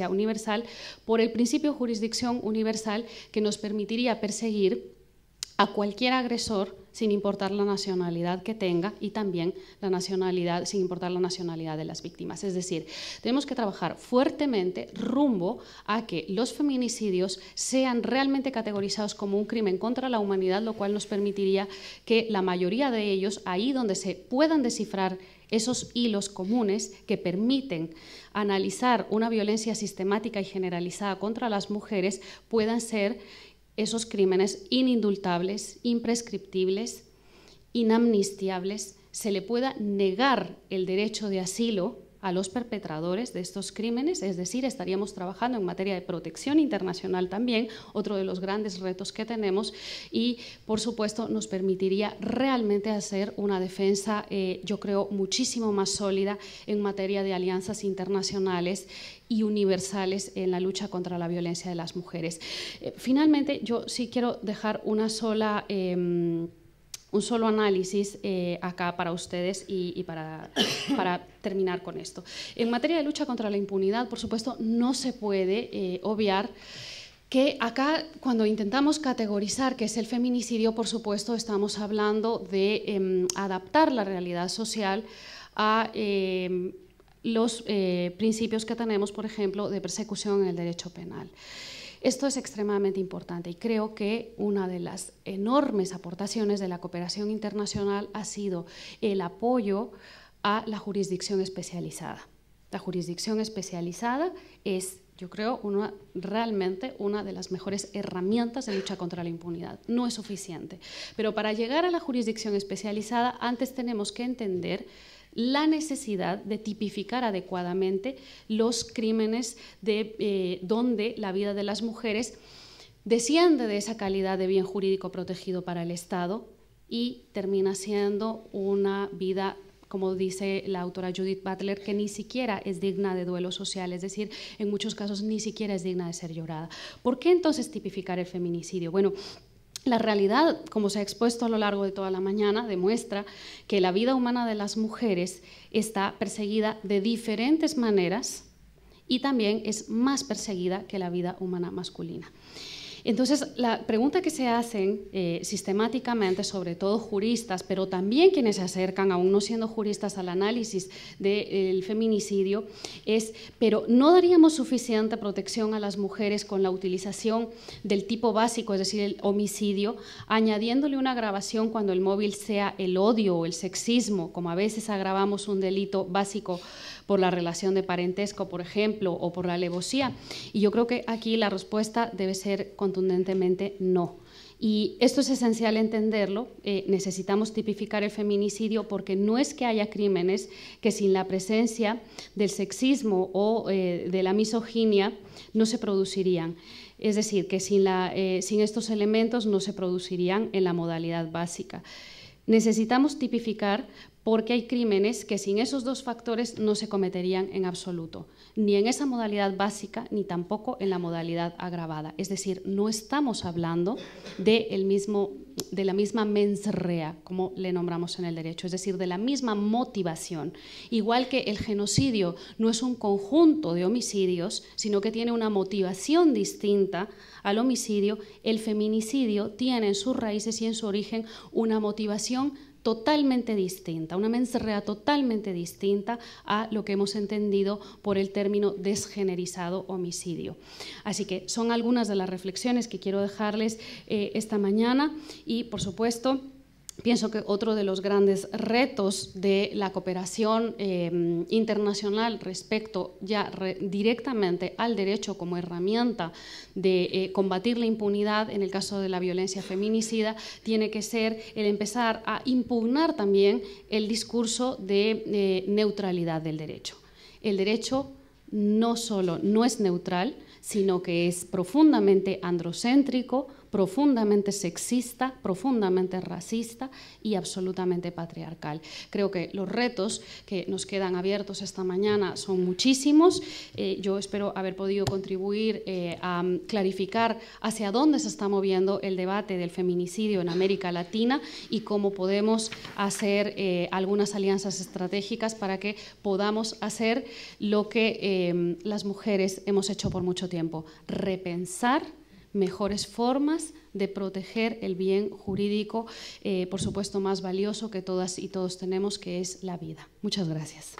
universal por el principio de jurisdicción universal que nos permitiría perseguir a cualquier agresor sin importar la nacionalidad que tenga y también sin importar la nacionalidad de las víctimas. Es decir, tenemos que trabajar fuertemente rumbo a que los feminicidios sean realmente categorizados como un crimen contra la humanidad, lo cual nos permitiría que la mayoría de ellos, ahí donde se puedan descifrar esos hilos comunes que permiten analizar una violencia sistemática y generalizada contra las mujeres, puedan ser esos crímenes inindultables, imprescriptibles, inamnistiables, se le pueda negar el derecho de asilo a los perpetradores de estos crímenes, es decir, estaríamos trabajando en materia de protección internacional también, otro de los grandes retos que tenemos, y por supuesto nos permitiría realmente hacer una defensa, yo creo, muchísimo más sólida en materia de alianzas internacionales y universales en la lucha contra la violencia de las mujeres. Finalmente, yo sí quiero dejar un solo análisis acá para ustedes y para terminar con esto. En materia de lucha contra la impunidad, por supuesto, no se puede obviar que acá, cuando intentamos categorizar qué es el feminicidio, por supuesto, estamos hablando de adaptar la realidad social a los principios que tenemos, por ejemplo, de persecución en el derecho penal. Esto es extremadamente importante y creo que una de las enormes aportaciones de la cooperación internacional ha sido el apoyo a la jurisdicción especializada. La jurisdicción especializada es, yo creo, realmente una de las mejores herramientas de lucha contra la impunidad. No es suficiente, pero para llegar a la jurisdicción especializada antes tenemos que entender la necesidad de tipificar adecuadamente los crímenes donde la vida de las mujeres desciende de esa calidad de bien jurídico protegido para el Estado y termina siendo una vida, como dice la autora Judith Butler, que ni siquiera es digna de duelo social, es decir, en muchos casos ni siquiera es digna de ser llorada. ¿Por qué entonces tipificar el feminicidio? Bueno, La realidad, como se ha expuesto a lo largo de toda la mañana, demuestra que la vida humana de las mujeres está perseguida de diferentes maneras y también es más perseguida que la vida humana masculina. Entonces, la pregunta que se hacen sistemáticamente, sobre todo juristas, pero también quienes se acercan, aún no siendo juristas, al análisis del feminicidio, es, ¿pero no daríamos suficiente protección a las mujeres con la utilización del tipo básico, es decir, el homicidio, añadiéndole una agravación cuando el móvil sea el odio o el sexismo, como a veces agravamos un delito básico por la relación de parentesco, por ejemplo, o por la alevosía? Y yo creo que aquí la respuesta debe ser contundentemente no. Y esto es esencial entenderlo. Necesitamos tipificar el feminicidio porque no es que haya crímenes que sin la presencia del sexismo o de la misoginia no se producirían. Es decir, que sin estos elementos no se producirían en la modalidad básica. Necesitamos tipificar porque hay crímenes que sin esos dos factores no se cometerían en absoluto, ni en esa modalidad básica, ni tampoco en la modalidad agravada. Es decir, no estamos hablando de la misma mens rea, como le nombramos en el derecho, es decir, de la misma motivación. Igual que el genocidio no es un conjunto de homicidios, sino que tiene una motivación distinta al homicidio, el feminicidio tiene en sus raíces y en su origen una motivación totalmente distinta, una mens rea totalmente distinta a lo que hemos entendido por el término desgenerizado homicidio. Así que son algunas de las reflexiones que quiero dejarles esta mañana y, por supuesto, pienso que otro de los grandes retos de la cooperación internacional respecto ya directamente al derecho como herramienta de combatir la impunidad en el caso de la violencia feminicida tiene que ser el empezar a impugnar también el discurso de neutralidad del derecho. El derecho no solo no es neutral, sino que es profundamente androcéntrico, profundamente sexista, profundamente racista y absolutamente patriarcal. Creo que los retos que nos quedan abiertos esta mañana son muchísimos. Yo espero haber podido contribuir a clarificar hacia dónde se está moviendo el debate del feminicidio en América Latina y cómo podemos hacer algunas alianzas estratégicas para que podamos hacer lo que las mujeres hemos hecho por mucho tiempo, repensar mejores formas de proteger el bien jurídico, por supuesto, más valioso que todas y todos tenemos, que es la vida. Muchas gracias.